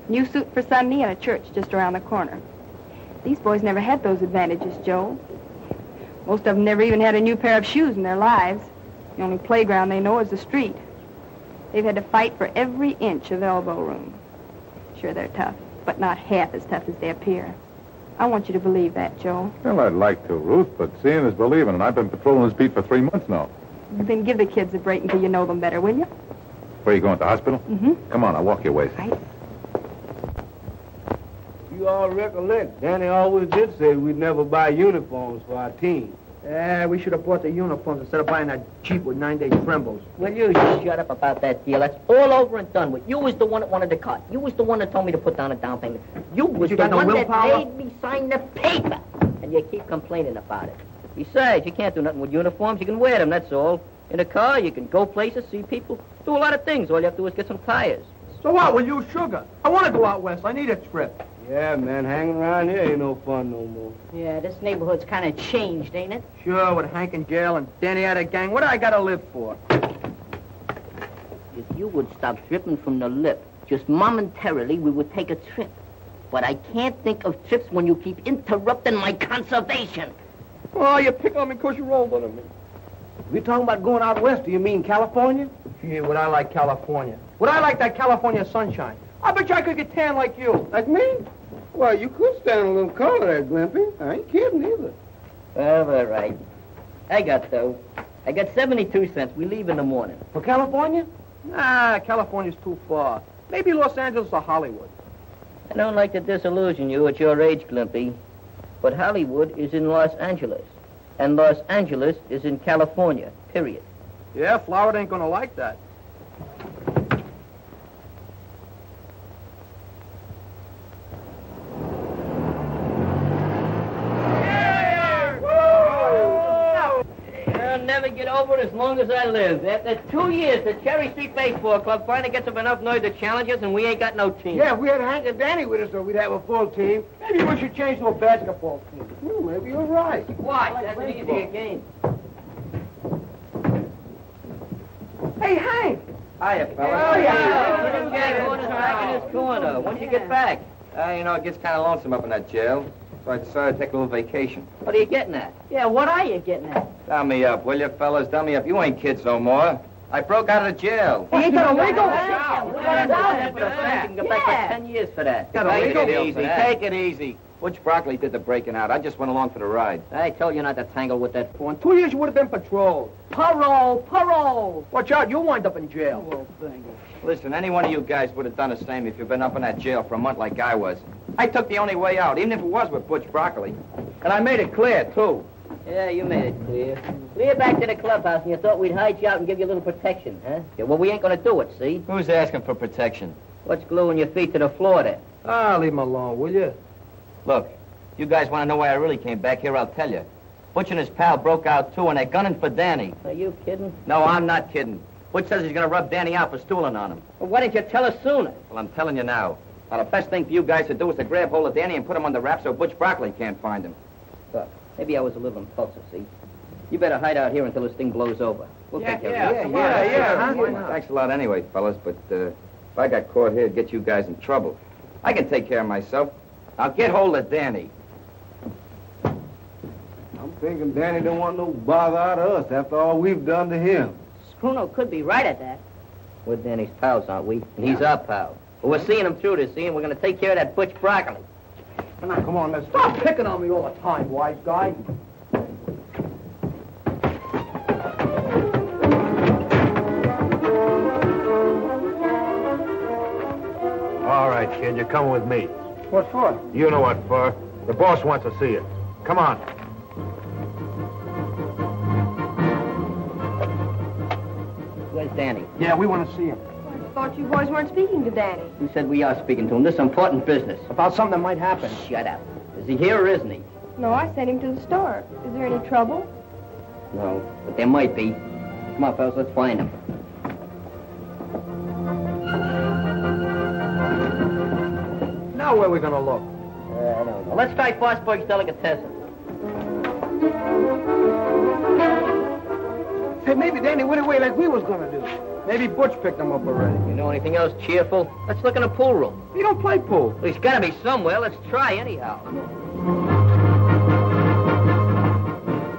Speaker 6: new suit for Sunday, and a church just around the corner. These boys never had those advantages, Joe. Most of them never even had a new pair of shoes in their lives. The only playground they know is the street. They've had to fight for every inch of elbow room. Sure, they're tough, but not half as tough as they appear. I want you to believe that, Joe.
Speaker 4: Well, I'd like to, Ruth, but seeing is believing, and I've been patrolling this beat for 3 months now.
Speaker 6: Then give the kids a break until you know them better, will you?
Speaker 4: Where are you going, to the hospital?
Speaker 6: Mm-hmm.
Speaker 4: Come on, I'll walk your ways.
Speaker 6: Right.
Speaker 11: you all recollect, Danny always did say we'd never buy uniforms for our team.
Speaker 2: Yeah, we should have bought the uniforms instead of buying that Jeep with 9-day trembles.
Speaker 1: Will you shut up about that deal? That's all over and done with. You was the one that wanted the cut. You was the one that told me to put down a down payment. You was the one that made me sign the paper. And you keep complaining about it. Besides, you can't do nothing with uniforms. You can wear them, that's all. In a car, you can go places, see people, do a lot of things. All you have to do is get some tires.
Speaker 2: So what? We'll use sugar. I want to go out west. I need a trip.
Speaker 11: Yeah, man, hanging around here ain't no fun no more.
Speaker 3: Yeah, this neighborhood's kind of changed, ain't it?
Speaker 2: Sure, with Hank in jail and Danny out of gang, what do I got to live for?
Speaker 1: If you would stop dripping from the lip, just momentarily, we would take a trip. But I can't think of trips when you keep interrupting my conservation.
Speaker 2: Oh, you pick on me because you're older than me.
Speaker 11: We talking about going out west, do you mean California?
Speaker 2: Gee, would I like California? Would I like that California sunshine? I bet you I could get tan like you.
Speaker 11: Like me? Well, you could stand a little colder there, Glimpy. I ain't kidding either.
Speaker 1: Well, all right. I got 72 cents. We leave in the morning.
Speaker 11: For California?
Speaker 2: Nah, California's too far. Maybe Los Angeles or Hollywood.
Speaker 1: I don't like to disillusion you at your age, Glimpy, but Hollywood is in Los Angeles, and Los Angeles is in California, period.
Speaker 2: Yeah, Florida ain't gonna like that.
Speaker 1: I'll never get over it as long as I live. After 2 years, the Cherry Street Baseball Club finally gets up enough nerve to challenge us, and we ain't got no team.
Speaker 11: Yeah, if we had Hank and Danny with us, though, we'd have a full team.
Speaker 2: Maybe we should change to a basketball team.
Speaker 11: Maybe you're right.
Speaker 1: Why? That's an easier game.
Speaker 2: Hey, Hank!
Speaker 7: Hiya, fella.
Speaker 1: Oh, yeah. Jack Horner's back in his corner. When'd you get back?
Speaker 7: You know, it gets kind of lonesome up in that jail, so I decided to take a little vacation.
Speaker 1: What are you getting at?
Speaker 3: Yeah, what are you getting at?
Speaker 7: Dumb me up, will you, fellas? Dumb me up. You ain't kids no more. I broke out of jail.
Speaker 2: You ain't got a legal?
Speaker 1: You can go back for 10 years for that.
Speaker 7: Take it easy. Take it easy. Butch Broccoli did the breaking out. I just went along for the ride.
Speaker 1: I told you not to tangle with that.
Speaker 2: For 2 years, you would have been patrolled.
Speaker 3: Parole!
Speaker 2: Watch out, you'll wind up in jail.
Speaker 3: Well, thank you.
Speaker 7: Listen, any one of you guys would have done the same if you'd been up in that jail for a month like I was. I took the only way out, even if it was with Butch Broccoli. And I made it clear, too.
Speaker 1: Yeah, you made it clear. Clear back to the clubhouse, and you thought we'd hide you out and give you a little protection, huh? Yeah, well, we ain't gonna do it, see?
Speaker 7: Who's asking for protection?
Speaker 1: What's gluing your feet to the floor there?
Speaker 2: Ah, leave him alone, will you?
Speaker 7: Look, you guys want to know why I really came back here, I'll tell you. Butch and his pal broke out, too, and they're gunning for Danny.
Speaker 1: Are you kidding?
Speaker 7: No, I'm not kidding. Butch says he's gonna rub Danny out for stooling on him.
Speaker 1: Well, why didn't you tell us sooner?
Speaker 7: Well, I'm telling you now. Now, the best thing for you guys to do is to grab hold of Danny and put him under wraps so Butch Broccoli can't find him.
Speaker 1: Look, maybe I was a little impulsive, see? You better hide out here until this thing blows over. We'll take care of it.
Speaker 7: Yeah. Thanks a lot anyway, fellas, but if I got caught here, it'd get you guys in trouble. I can take care of myself. I'll get hold of Danny.
Speaker 11: I'm thinking Danny don't want no bother out of us after all we've done to him.
Speaker 3: Spruno could be right at that.
Speaker 1: We're Danny's pals, aren't we? And he's our pal. But we're seeing him through this, see? And we're going to take care of that Butch Broccoli.
Speaker 2: Come on, let's stop picking on me all the time, wise guy.
Speaker 5: All right, kid, you're coming with me.
Speaker 2: What for?
Speaker 5: You know what for. The boss wants to see you. Come on.
Speaker 1: Where's Danny?
Speaker 2: Yeah, we want to see him.
Speaker 6: I thought you boys weren't speaking to Danny.
Speaker 1: Who said we are speaking to him? This is important business.
Speaker 2: About something that might happen.
Speaker 1: Shut up. Is he here or isn't he?
Speaker 6: No, I sent him to the store. Is there any trouble?
Speaker 1: No, but there might be. Come on, fellas, let's find him.
Speaker 2: Now where are we going to look?
Speaker 1: I don't know. Let's try Fosburg's Delicatessen.
Speaker 11: Hey, maybe Danny went away like we was gonna do.
Speaker 2: Maybe Butch picked him up already.
Speaker 1: You know anything else cheerful? Let's look in the pool room.
Speaker 2: He don't play pool.
Speaker 1: Well, he's got to be somewhere. Let's try anyhow.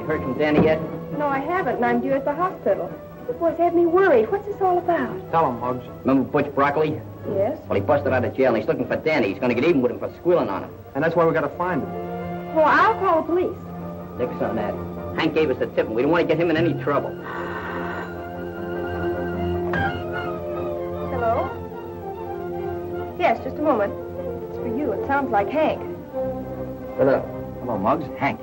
Speaker 1: You heard from Danny yet?
Speaker 6: No, I haven't, and I'm due at the hospital. The boys have me worried. What's this all about?
Speaker 2: Tell him, Muggs.
Speaker 1: Remember Butch Broccoli?
Speaker 6: Yes?
Speaker 1: Well, he busted out of jail, and he's looking for Danny. He's going to get even with him for squealing on him.
Speaker 2: And that's why we got to find him.
Speaker 6: Well, I'll call the police.
Speaker 1: Nix on that. Hank gave us the tip, and we don't want to get him in any trouble.
Speaker 6: Hello? Yes, just a moment. It's for you. too. It sounds like Hank.
Speaker 7: Hello. Hello, Muggs. Hank.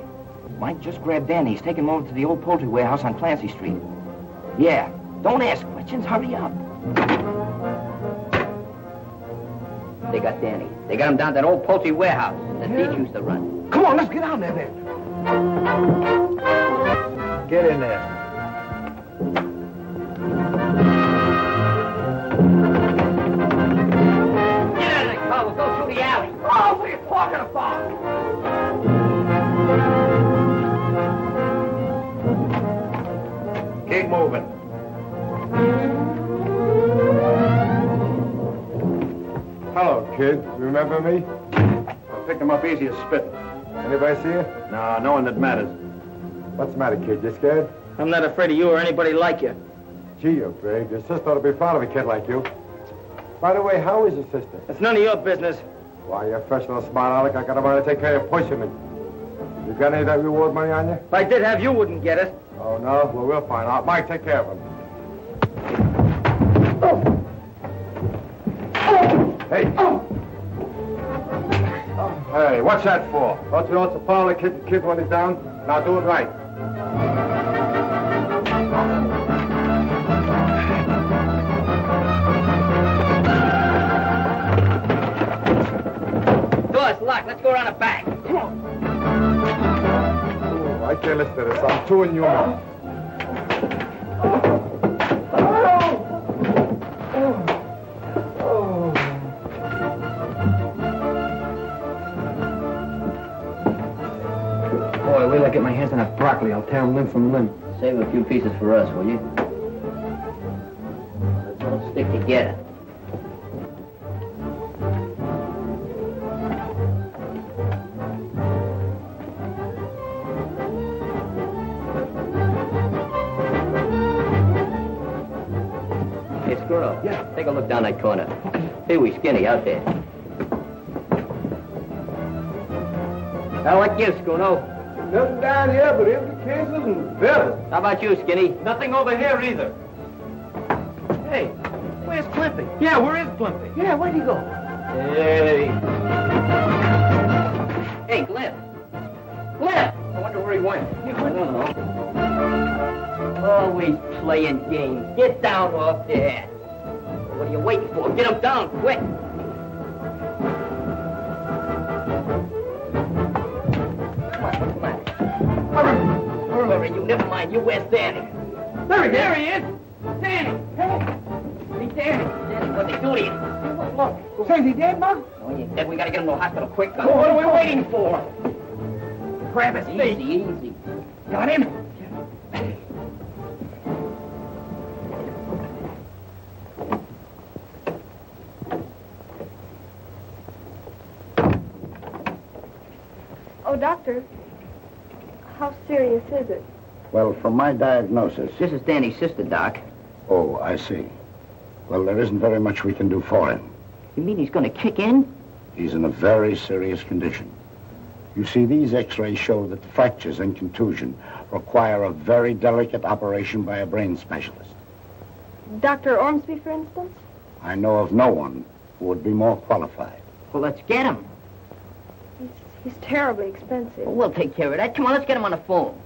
Speaker 7: Mike just grabbed Danny. He's taking him over to the old poultry warehouse on Clancy Street. Yeah. Don't ask questions. Hurry up. They got Danny. They got him down to that old poultry warehouse that Deech used to run.
Speaker 11: Come on, let's get down there then.
Speaker 2: Get in there.
Speaker 1: Get out of the car. We'll go through the alley.
Speaker 11: Oh, what are you talking about?
Speaker 4: Keep moving.
Speaker 5: Hello, kid. Remember me?
Speaker 4: I'll pick him up easy as spitting.
Speaker 5: Anybody see you?
Speaker 4: No, no one that matters.
Speaker 5: What's the matter, kid? You scared?
Speaker 2: I'm not afraid of you or anybody like you.
Speaker 5: Gee, you're big. Your sister ought to be proud of a kid like you. By the way, how is your sister?
Speaker 2: It's none of your business.
Speaker 5: Why, you're fresh little smart aleck. I got a mind to take care of pushing me. You got any of that reward money on you?
Speaker 2: If I did have, you wouldn't get it.
Speaker 5: Oh, no? Well, we'll find out. Mike, take care of him. Hey. Hey, what's that for? Don't you know it's a power to kick the kid when he's down? Now do it right.
Speaker 1: Door's locked. Let's go around the back. Come on.
Speaker 5: Oh, I can't listen to this. I'm too inhuman.
Speaker 9: Boy, wait till I get my hands on that broccoli. I'll tear him limb from limb.
Speaker 1: Save a few pieces for us, will you? Let's all stick together. Hey, Squirrel.
Speaker 9: Yeah.
Speaker 1: Take a look down that corner. Hey, we Skinny out there. Now, what gives, Scuno?
Speaker 11: Nothing down here but empty cases and bills.
Speaker 1: How about you, Skinny?
Speaker 2: Nothing over here either.
Speaker 9: Hey, where's Climpy?
Speaker 2: Yeah, where is Blimpy?
Speaker 9: Yeah, where'd he go?
Speaker 1: Hey. Hey, Glenn. Glenn! I wonder where he went. I don't know. Always playing games. Get down off there. What are you waiting for? Get him down, quick. Come on, what's the matter? Hurry, you. Never mind. You, where's Danny?
Speaker 2: There he is. Danny.
Speaker 1: Hey, Danny. Danny, what they do to you?
Speaker 9: Look, say, is he dead, Mug?
Speaker 1: Oh, he ain't dead. We gotta get him to the hospital quick.
Speaker 2: What are we waiting for?
Speaker 9: Grab his feet.
Speaker 1: Easy.
Speaker 9: Got him?
Speaker 6: Oh, doctor, how serious is it?
Speaker 12: Well, from my diagnosis...
Speaker 1: This is Danny's sister, Doc.
Speaker 12: Oh, I see. Well, there isn't very much we can do for him.
Speaker 1: You mean he's gonna kick in?
Speaker 12: He's in a very serious condition. You see, these x-rays show that the fractures and contusion require a very delicate operation by a brain specialist.
Speaker 6: Dr. Ormsby, for instance?
Speaker 12: I know of no one who would be more qualified.
Speaker 1: Well, let's get him.
Speaker 6: He's terribly expensive.
Speaker 1: Well, we'll take care of that. Come on, let's get him on the phone.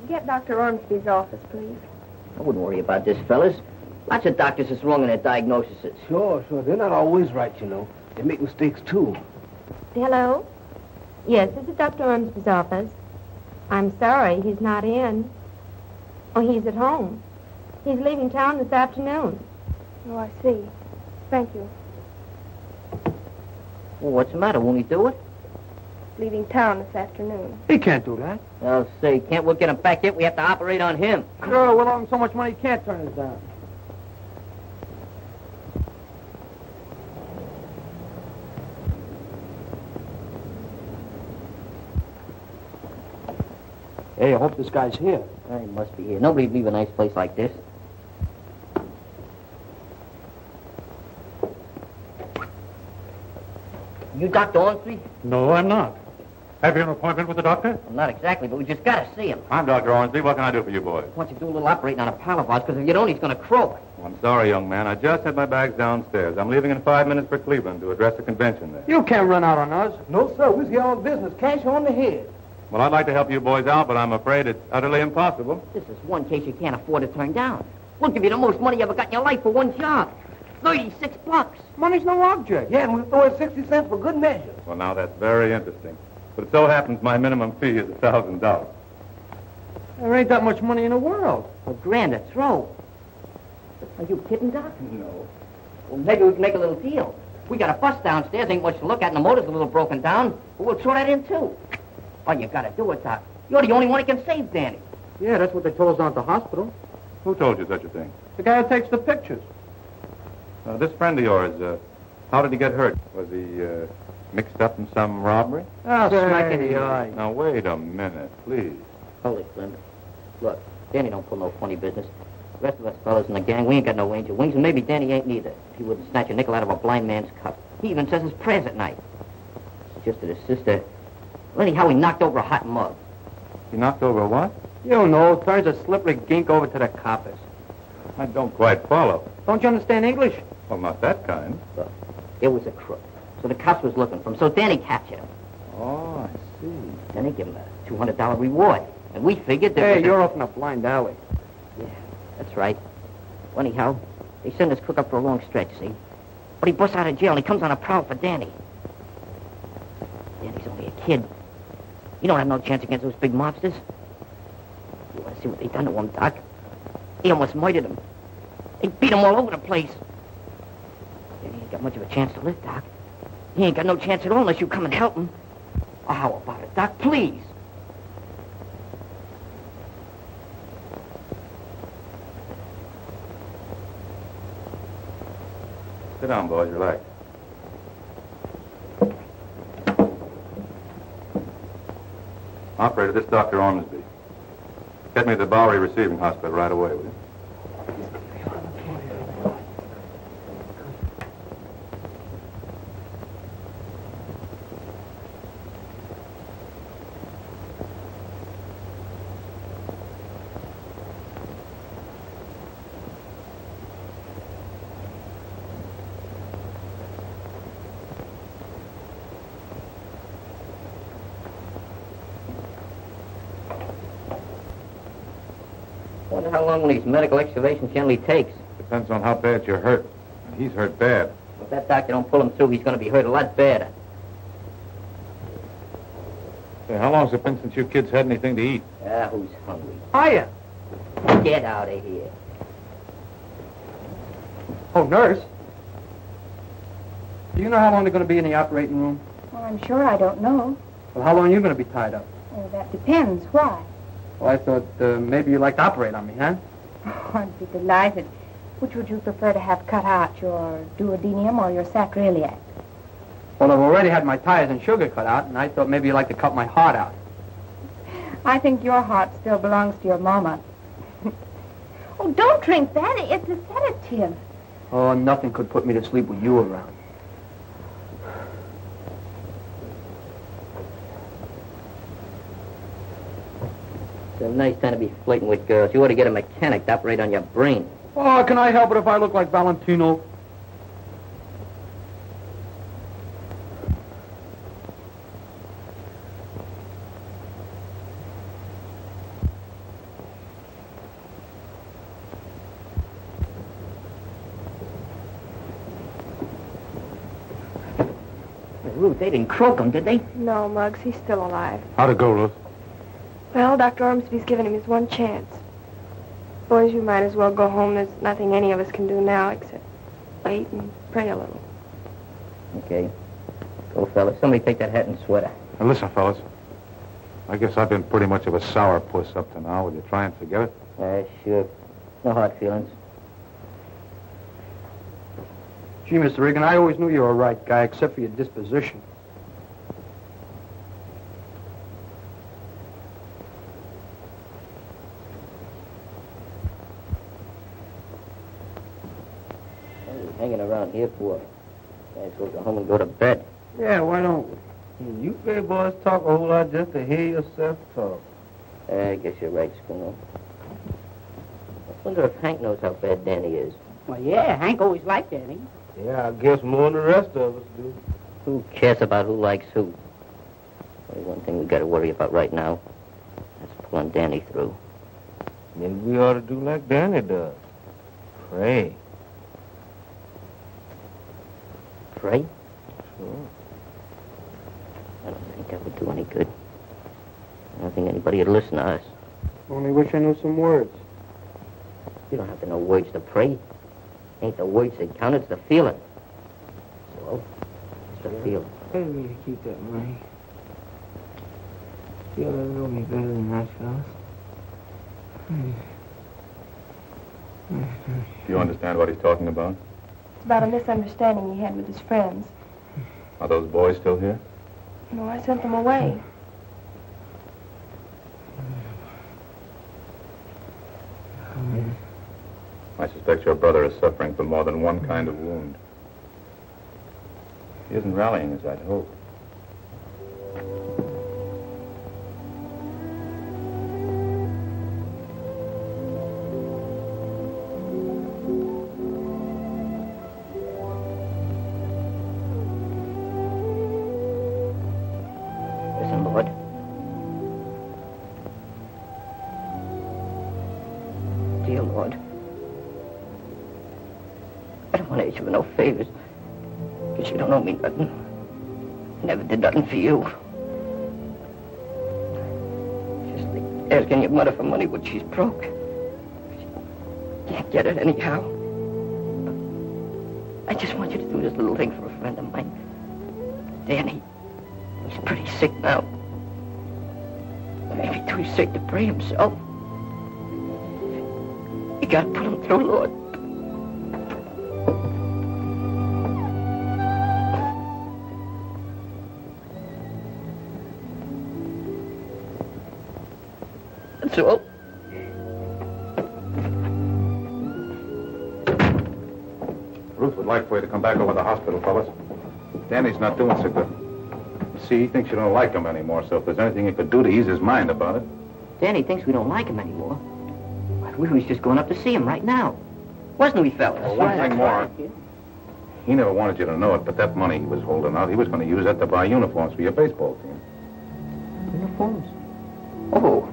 Speaker 6: Get Dr. Ormsby's office, please.
Speaker 1: I wouldn't worry about this, fellas. Lots of doctors is wrong in their diagnoses.
Speaker 11: Sure. They're not always right, you know. They make mistakes, too.
Speaker 13: Hello? Yes, this is Dr. Ormsby's office. I'm sorry, he's not in. Oh, he's at home. He's leaving town this afternoon.
Speaker 6: Oh, I see. Thank you.
Speaker 1: Well, what's the matter? Won't he do it?
Speaker 6: Leaving town this afternoon.
Speaker 11: He can't do that.
Speaker 1: I'll say, can't we get him back yet? We have to operate on him.
Speaker 2: Sure, we'll owe him so much money he can't turn us down.
Speaker 11: Hey, I hope this guy's here.
Speaker 1: He must be here. Nobody'd leave a nice place like this. You Dr. Ormsby?
Speaker 2: No, I'm not.
Speaker 4: Have you an appointment with the doctor?
Speaker 1: Well, not exactly, but we just got to see him.
Speaker 4: I'm Dr. Ormsby. What can I do for you boys?
Speaker 1: I want you to do a little operating on a pal of ours, because if you don't, he's going to croak.
Speaker 4: Oh, I'm sorry, young man. I just had my bags downstairs. I'm leaving in 5 minutes for Cleveland to address a convention there.
Speaker 2: You can't run out on us.
Speaker 11: No, sir. We're here on business. Cash on the head.
Speaker 4: Well, I'd like to help you boys out, but I'm afraid it's utterly impossible.
Speaker 1: This is one case you can't afford to turn down. We'll give you the most money you ever got in your life for one job. $36.
Speaker 2: Money's no object.
Speaker 11: Yeah, and we'll throw in 60 cents for good measure.
Speaker 4: Well, now, that's very interesting. But it so happens my minimum fee is $1,000.
Speaker 2: There ain't that much money in the world.
Speaker 1: $1,000 a throw. Are you kidding, Doc?
Speaker 4: No.
Speaker 1: Well, maybe we can make a little deal. We got a bus downstairs, ain't much to look at, and the motor's a little broken down, but we'll throw that in, too. All you gotta do it, Doc. You're the only one that can save Danny.
Speaker 2: Yeah, that's what they told us down at the hospital.
Speaker 4: Who told you such a thing?
Speaker 2: The guy who takes the pictures.
Speaker 4: This friend of yours, how did he get hurt? Was he mixed up in some robbery?
Speaker 2: Oh, smack in the eye.
Speaker 4: Now, wait a minute, please.
Speaker 1: Holy Clem. Look, Danny don't pull no funny business. The rest of us fellas in the gang, we ain't got no angel wings, and maybe Danny ain't neither. He wouldn't snatch a nickel out of a blind man's cup. He even says his prayers at night. It's just that his sister... Well, anyhow, he knocked over a hot mug.
Speaker 4: He knocked over what?
Speaker 2: You know, turns a slippery gink over to the coppers.
Speaker 4: I don't quite follow.
Speaker 2: Don't you understand English?
Speaker 4: Well, not that kind.
Speaker 1: Look, it was a crook. So the cops was looking for him, so Danny captured him.
Speaker 4: Oh, I see.
Speaker 1: Then they give him a $200 reward. And we figured that...
Speaker 2: Hey, you're off in a blind alley.
Speaker 1: Yeah, that's right. Well, anyhow, they send this crook up for a long stretch, see? But he busts out of jail and he comes on a prowl for Danny. Danny's only a kid. You don't have no chance against those big mobsters. You want to see what they done to him, Doc? They almost murdered him. They beat him all over the place. Danny ain't got much of a chance to live, Doc. He ain't got no chance at all unless you come and help him. Oh, how about it, Doc? Please.
Speaker 4: Sit down, boys. Relax. Operator, this is Dr. Ormsby. Get me to the Bowery Receiving Hospital right away, will you?
Speaker 1: Wonder how long one of these medical excavations generally takes.
Speaker 4: Depends on how bad you're hurt. He's hurt bad.
Speaker 1: If that doctor don't pull him through, he's going to be hurt a lot badder.
Speaker 4: Say, how long's it been since you kids had anything to eat?
Speaker 1: Ah, who's hungry?
Speaker 2: Hiya.
Speaker 1: Get out of here.
Speaker 2: Oh, nurse. Do you know how long they're going to be in the operating room?
Speaker 6: Well, I'm sure I don't know.
Speaker 2: Well, how long are you going to be tied up?
Speaker 6: Well, that depends. Why?
Speaker 2: Well, I thought maybe you'd like to operate on me, huh?
Speaker 6: Oh, I'd be delighted. Which would you prefer to have cut out, your duodenum or your sacroiliac?
Speaker 2: Well, I've already had my tires and sugar cut out, and I thought maybe you'd like to cut my heart out.
Speaker 6: I think your heart still belongs to your mama. Oh, don't drink that. It's a sedative.
Speaker 2: Oh, nothing could put me to sleep with you around.
Speaker 1: It's a nice time to be flirting with girls. You ought to get a mechanic to operate on your brain.
Speaker 2: Oh, can I help it if I look like Valentino?
Speaker 1: Ruth, they didn't croak him, did they?
Speaker 6: No, Muggs, he's still alive.
Speaker 4: How'd it go, Ruth?
Speaker 6: Well, Dr. Ormsby's given him his one chance. Boys, you might as well go home. There's nothing any of us can do now except wait and pray a little.
Speaker 1: Okay. Go, fellas. Somebody take that hat and sweater.
Speaker 4: Now, listen, fellas. I guess I've been pretty much of a sourpuss up to now. Will you try and forget it?
Speaker 1: Sure. No hard feelings.
Speaker 2: Gee, Mr. Regan, I always knew you were a right guy, except for your disposition.
Speaker 1: What are you hanging around here for? Might as well go home and go to bed.
Speaker 2: Yeah, why don't we?
Speaker 11: You playboys talk a whole lot just to hear yourself talk.
Speaker 1: I guess you're right, Schooner. I wonder if Hank knows how bad Danny is.
Speaker 3: Well, yeah, Hank always liked Danny.
Speaker 11: Yeah, I guess more than the rest of us do.
Speaker 1: Who cares about who likes who? Only one thing we got to worry about right now. That's pulling Danny through.
Speaker 11: Maybe we ought to do like Danny does. Pray.
Speaker 1: Pray?
Speaker 11: Sure.
Speaker 1: I don't think that would do any good. I don't think anybody would listen to us.
Speaker 11: Only wish I knew some words.
Speaker 1: You don't have to know words to pray. Ain't the words that count, it's the feeling. So, it's the feeling.
Speaker 11: I didn't mean to keep that money. You ought to know me better than that, fellas.
Speaker 4: Do you understand what he's talking about?
Speaker 6: It's about a misunderstanding he had with his friends.
Speaker 4: Are those boys still here?
Speaker 6: No, I sent them away.
Speaker 4: I suspect your brother is suffering from more than one kind of wound. He isn't rallying as I'd hoped.
Speaker 1: Listen, Lord. Dear Lord. I don't want to ask you for no favors. Because you don't owe me nothing. I never did nothing for you. Just like asking your mother for money when she's broke. She can't get it anyhow. I just want you to do this little thing for a friend of mine. Danny. He's pretty sick now. Maybe too sick to pray himself. You gotta put him through, Lord. That's all.
Speaker 4: Ruth would like for you to come back over to the hospital, fellas. Danny's not doing so good. See, he thinks you don't like him anymore, so if there's anything you could do to ease his mind about it.
Speaker 1: Danny thinks we don't like him anymore. We was just going up to see him right now. Wasn't we, fellas?
Speaker 4: Well, one thing more. He never wanted you to know it, but that money he was holding out, he was going to use that to buy uniforms for your baseball team.
Speaker 1: Uniforms? Oh,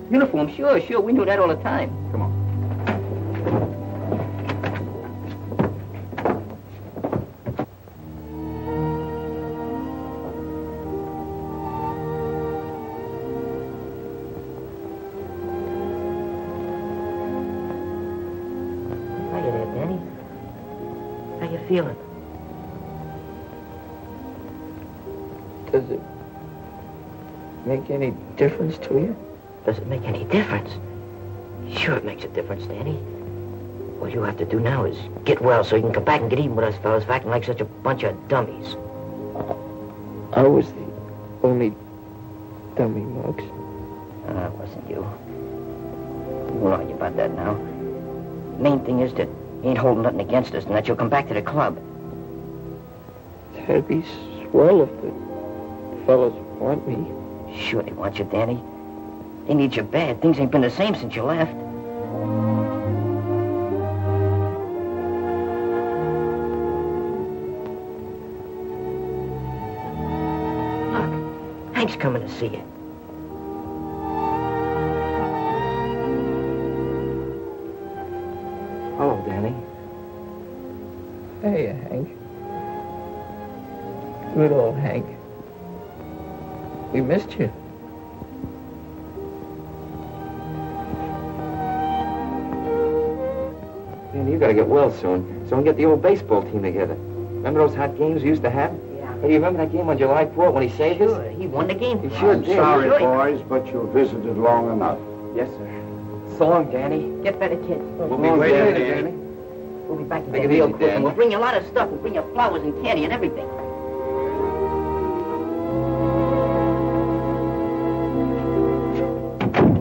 Speaker 1: uniforms, sure. We knew that all the time.
Speaker 4: Come on.
Speaker 1: Hiya there, Danny. How you feeling?
Speaker 9: Does it make any difference to you?
Speaker 1: Does it make any difference? Sure it makes a difference, Danny. All you have to do now is get well so you can come back and get even with us fellas for acting like such a bunch of dummies.
Speaker 9: I was the only dummy, Muggs.
Speaker 1: It wasn't you. We won't argue about that now. Main thing is that he ain't holding nothing against us and that you'll come back to the club.
Speaker 9: That'd be swell if the fellas want me.
Speaker 1: Sure they want you, Danny. They need you bad. Things ain't been the same since you left. Look, Hank's coming to see you.
Speaker 9: Hello, Danny. Hey, Hank. Good old Hank. We missed you.
Speaker 7: Danny, you gotta get well soon, so we can get the old baseball team together. Remember those hot games we used to have?
Speaker 1: Yeah.
Speaker 7: Hey, you remember that game on July 4th when he saved us?
Speaker 1: Sure, he won the game.
Speaker 7: He sure
Speaker 12: I'm
Speaker 7: did.
Speaker 12: sorry,
Speaker 1: Sure.
Speaker 12: boys, but you visited long enough.
Speaker 7: Yes, sir. So long, Danny.
Speaker 1: Get better, kid.
Speaker 7: We'll be waiting,
Speaker 11: Danny.
Speaker 7: Danny.
Speaker 1: We'll be back to
Speaker 7: Take
Speaker 1: that
Speaker 7: it
Speaker 1: real
Speaker 7: easy,
Speaker 1: quick,
Speaker 7: Dan.
Speaker 1: and we'll bring you a lot of stuff. We'll bring you flowers and candy and everything.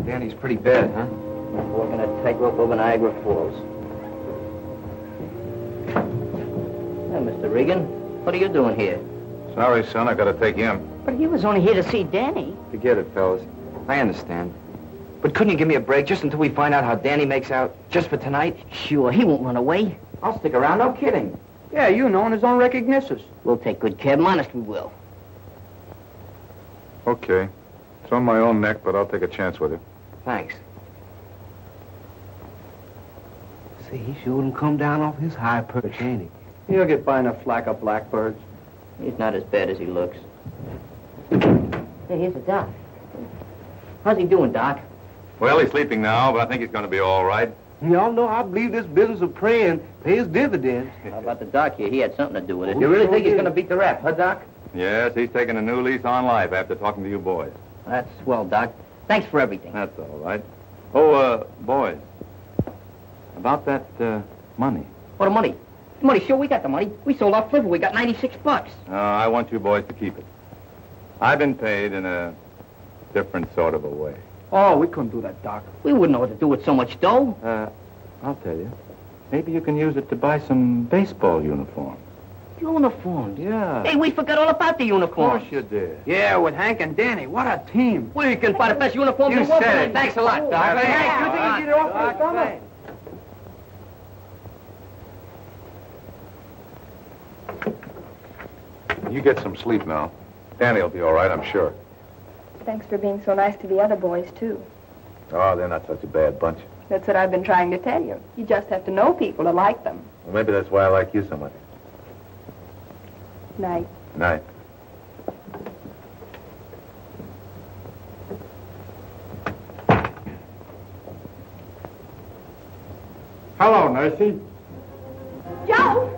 Speaker 7: Danny's pretty bad, huh?
Speaker 1: Walking a tightrope over Niagara Falls. Now, Mr. Regan, what are you doing here?
Speaker 4: Sorry, son, I got to take you in.
Speaker 3: But he was only here to see Danny.
Speaker 7: Forget it, fellas. I understand. But couldn't you give me a break just until we find out how Danny makes out? Just for tonight?
Speaker 3: Sure, he won't run away.
Speaker 7: I'll stick around, no kidding.
Speaker 9: Yeah, you know, on his own recognitions.
Speaker 3: We'll take good care of him, honest we will.
Speaker 4: Okay. It's on my own neck, but I'll take a chance with it.
Speaker 7: Thanks.
Speaker 11: See, he sure wouldn't come down off his high perch, ain't he?
Speaker 2: He'll get by enough flack of blackbirds.
Speaker 1: He's not as bad as he looks.
Speaker 3: Hey, here's the doc.
Speaker 1: How's he doing, Doc?
Speaker 4: Well, he's sleeping now, but I think he's going to be all right.
Speaker 11: Y'all know I believe this business of praying pays dividends.
Speaker 1: How about the doc here? He had something to do with it.
Speaker 7: You really think he's going to beat the rap, huh, Doc?
Speaker 4: Yes, he's taking a new lease on life after talking to you boys.
Speaker 1: That's swell, Doc. Thanks for everything.
Speaker 4: That's all right. Oh, boys. About that, money.
Speaker 1: What, the money? The money, sure, we got the money. We sold our flipper. We got $96.
Speaker 4: I want you boys to keep it. I've been paid in a different sort of a way.
Speaker 9: Oh, we couldn't do that, Doc.
Speaker 1: We wouldn't know what to do with so much dough.
Speaker 4: I'll tell you. Maybe you can use it to buy some baseball uniforms.
Speaker 1: Uniforms?
Speaker 4: Yeah.
Speaker 1: Hey, we forgot all about the
Speaker 4: Of
Speaker 1: uniforms.
Speaker 4: course you did.
Speaker 9: Yeah, with Hank and Danny. What a team.
Speaker 1: We can buy the best uniforms
Speaker 7: You
Speaker 1: in the world.
Speaker 7: said it.
Speaker 1: Thanks a lot, Doc.
Speaker 9: Hey, Hank, you think you get it off for the summer?
Speaker 4: You get some sleep now. Danny will be all right, I'm sure.
Speaker 6: Thanks for being so nice to the other boys, too.
Speaker 4: Oh, they're not such a bad bunch.
Speaker 6: That's what I've been trying to tell you. You just have to know people to like them.
Speaker 4: Well, maybe that's why I like you so much.
Speaker 6: Night.
Speaker 4: Night.
Speaker 5: Hello, Nursey.
Speaker 6: Joe!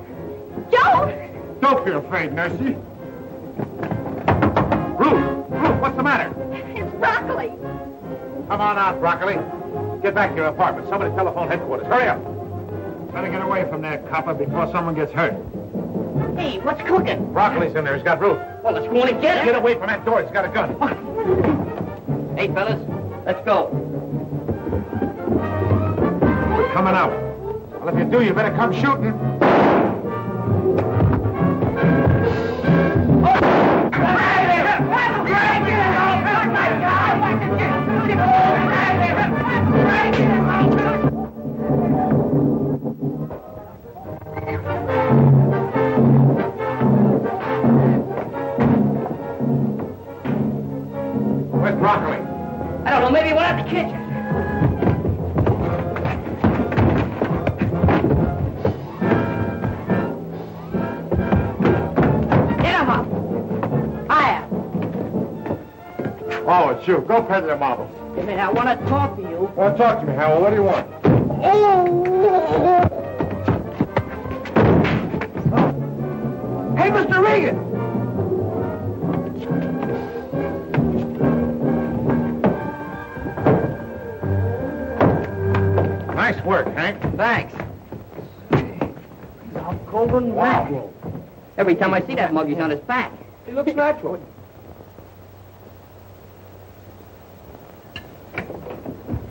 Speaker 6: Joe!
Speaker 5: Don't be afraid, Nursey. Ruth, what's the matter?
Speaker 6: It's Broccoli.
Speaker 5: Come on out, Broccoli. Get back to your apartment. Somebody telephone headquarters. Hurry up. Better get away from there, copper, before someone gets hurt.
Speaker 1: Hey, what's cooking?
Speaker 5: Broccoli's in there. He's got Ruth.
Speaker 1: Well, let's go in and get
Speaker 5: Get
Speaker 1: him.
Speaker 5: away from that door. He's got a gun.
Speaker 1: Hey, fellas, let's go.
Speaker 5: We're coming out. Well, if you do, you better come shooting. Where's Broccoli?
Speaker 1: I don't know, maybe we'll have to catch him. Get him up. Higher.
Speaker 5: Oh, it's you. Go pet the marbles.
Speaker 3: Hey, man, I want to talk to you.
Speaker 5: Well, talk to me, Howell. What do you want?
Speaker 9: Hey, Mr. Regan!
Speaker 5: Nice work, Hank.
Speaker 1: Thanks.
Speaker 9: Golden mackerel.
Speaker 1: Every time I see that mug, he's on his back.
Speaker 9: He looks natural.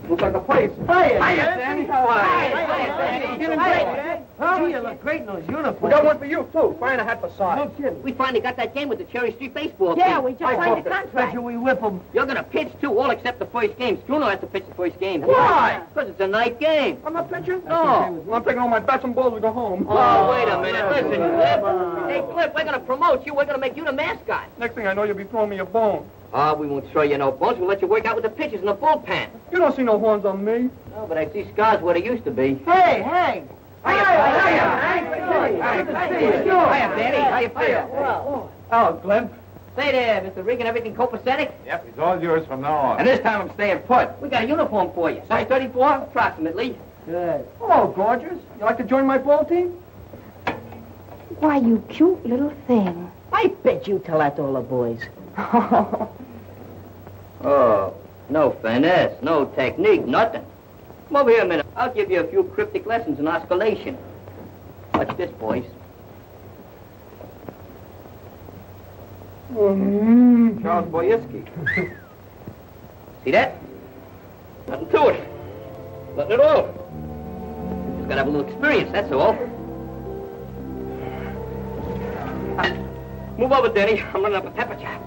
Speaker 9: Looks like a place.
Speaker 3: Hiya,
Speaker 9: Danny. How are you?
Speaker 3: Hiya, Danny.
Speaker 9: Feeling
Speaker 3: Hiya,
Speaker 9: great,
Speaker 3: Danny.
Speaker 9: Huh?
Speaker 3: Gee, you look great in those uniforms.
Speaker 9: We got one for you, too. Find a hat for size.
Speaker 3: No kidding.
Speaker 1: We finally got that game with the Cherry Street baseball
Speaker 3: Yeah,
Speaker 1: team.
Speaker 3: we just signed the contract. Should we whip them?
Speaker 1: You're going to pitch, too, all except the first game. Schooner has to pitch the first game.
Speaker 9: Why?
Speaker 1: Because it's a night game.
Speaker 9: I'm not pitching?
Speaker 1: No.
Speaker 9: Well, I'm taking all my bats and balls to go home.
Speaker 1: Oh, wait a minute. Listen, Cliff. Hey, Cliff, we're going to promote you. We're going to make you the mascot.
Speaker 9: Next thing I know, you'll be throwing me a bone.
Speaker 1: We won't throw you no bones. We'll let you work out with the pitchers in the bullpen.
Speaker 9: You don't see no horns on me.
Speaker 1: No, but I see scars where they used to be.
Speaker 3: Hey, Hank.
Speaker 1: Hiya, Danny. How you feel?
Speaker 9: Oh, Glenn.
Speaker 1: Say there, Mr. Regan, everything copacetic?
Speaker 4: Yep, he's all yours from now on.
Speaker 7: And this time I'm staying put.
Speaker 1: We got a uniform for you. Size 34? Approximately.
Speaker 3: Good.
Speaker 9: Hello, gorgeous. You like to join my ball team?
Speaker 13: Why, you cute little thing.
Speaker 3: I bet you tell that to all the boys.
Speaker 1: Oh, no finesse, no technique, nothing. Come over here a minute. I'll give you a few cryptic lessons in osculation. Watch this, boys.
Speaker 9: Charles Boyetsky.
Speaker 1: See that? Nothing to it. Nothing at all. Just gotta have a little experience, that's all. Move over, Danny. I'm running up a pepper chop.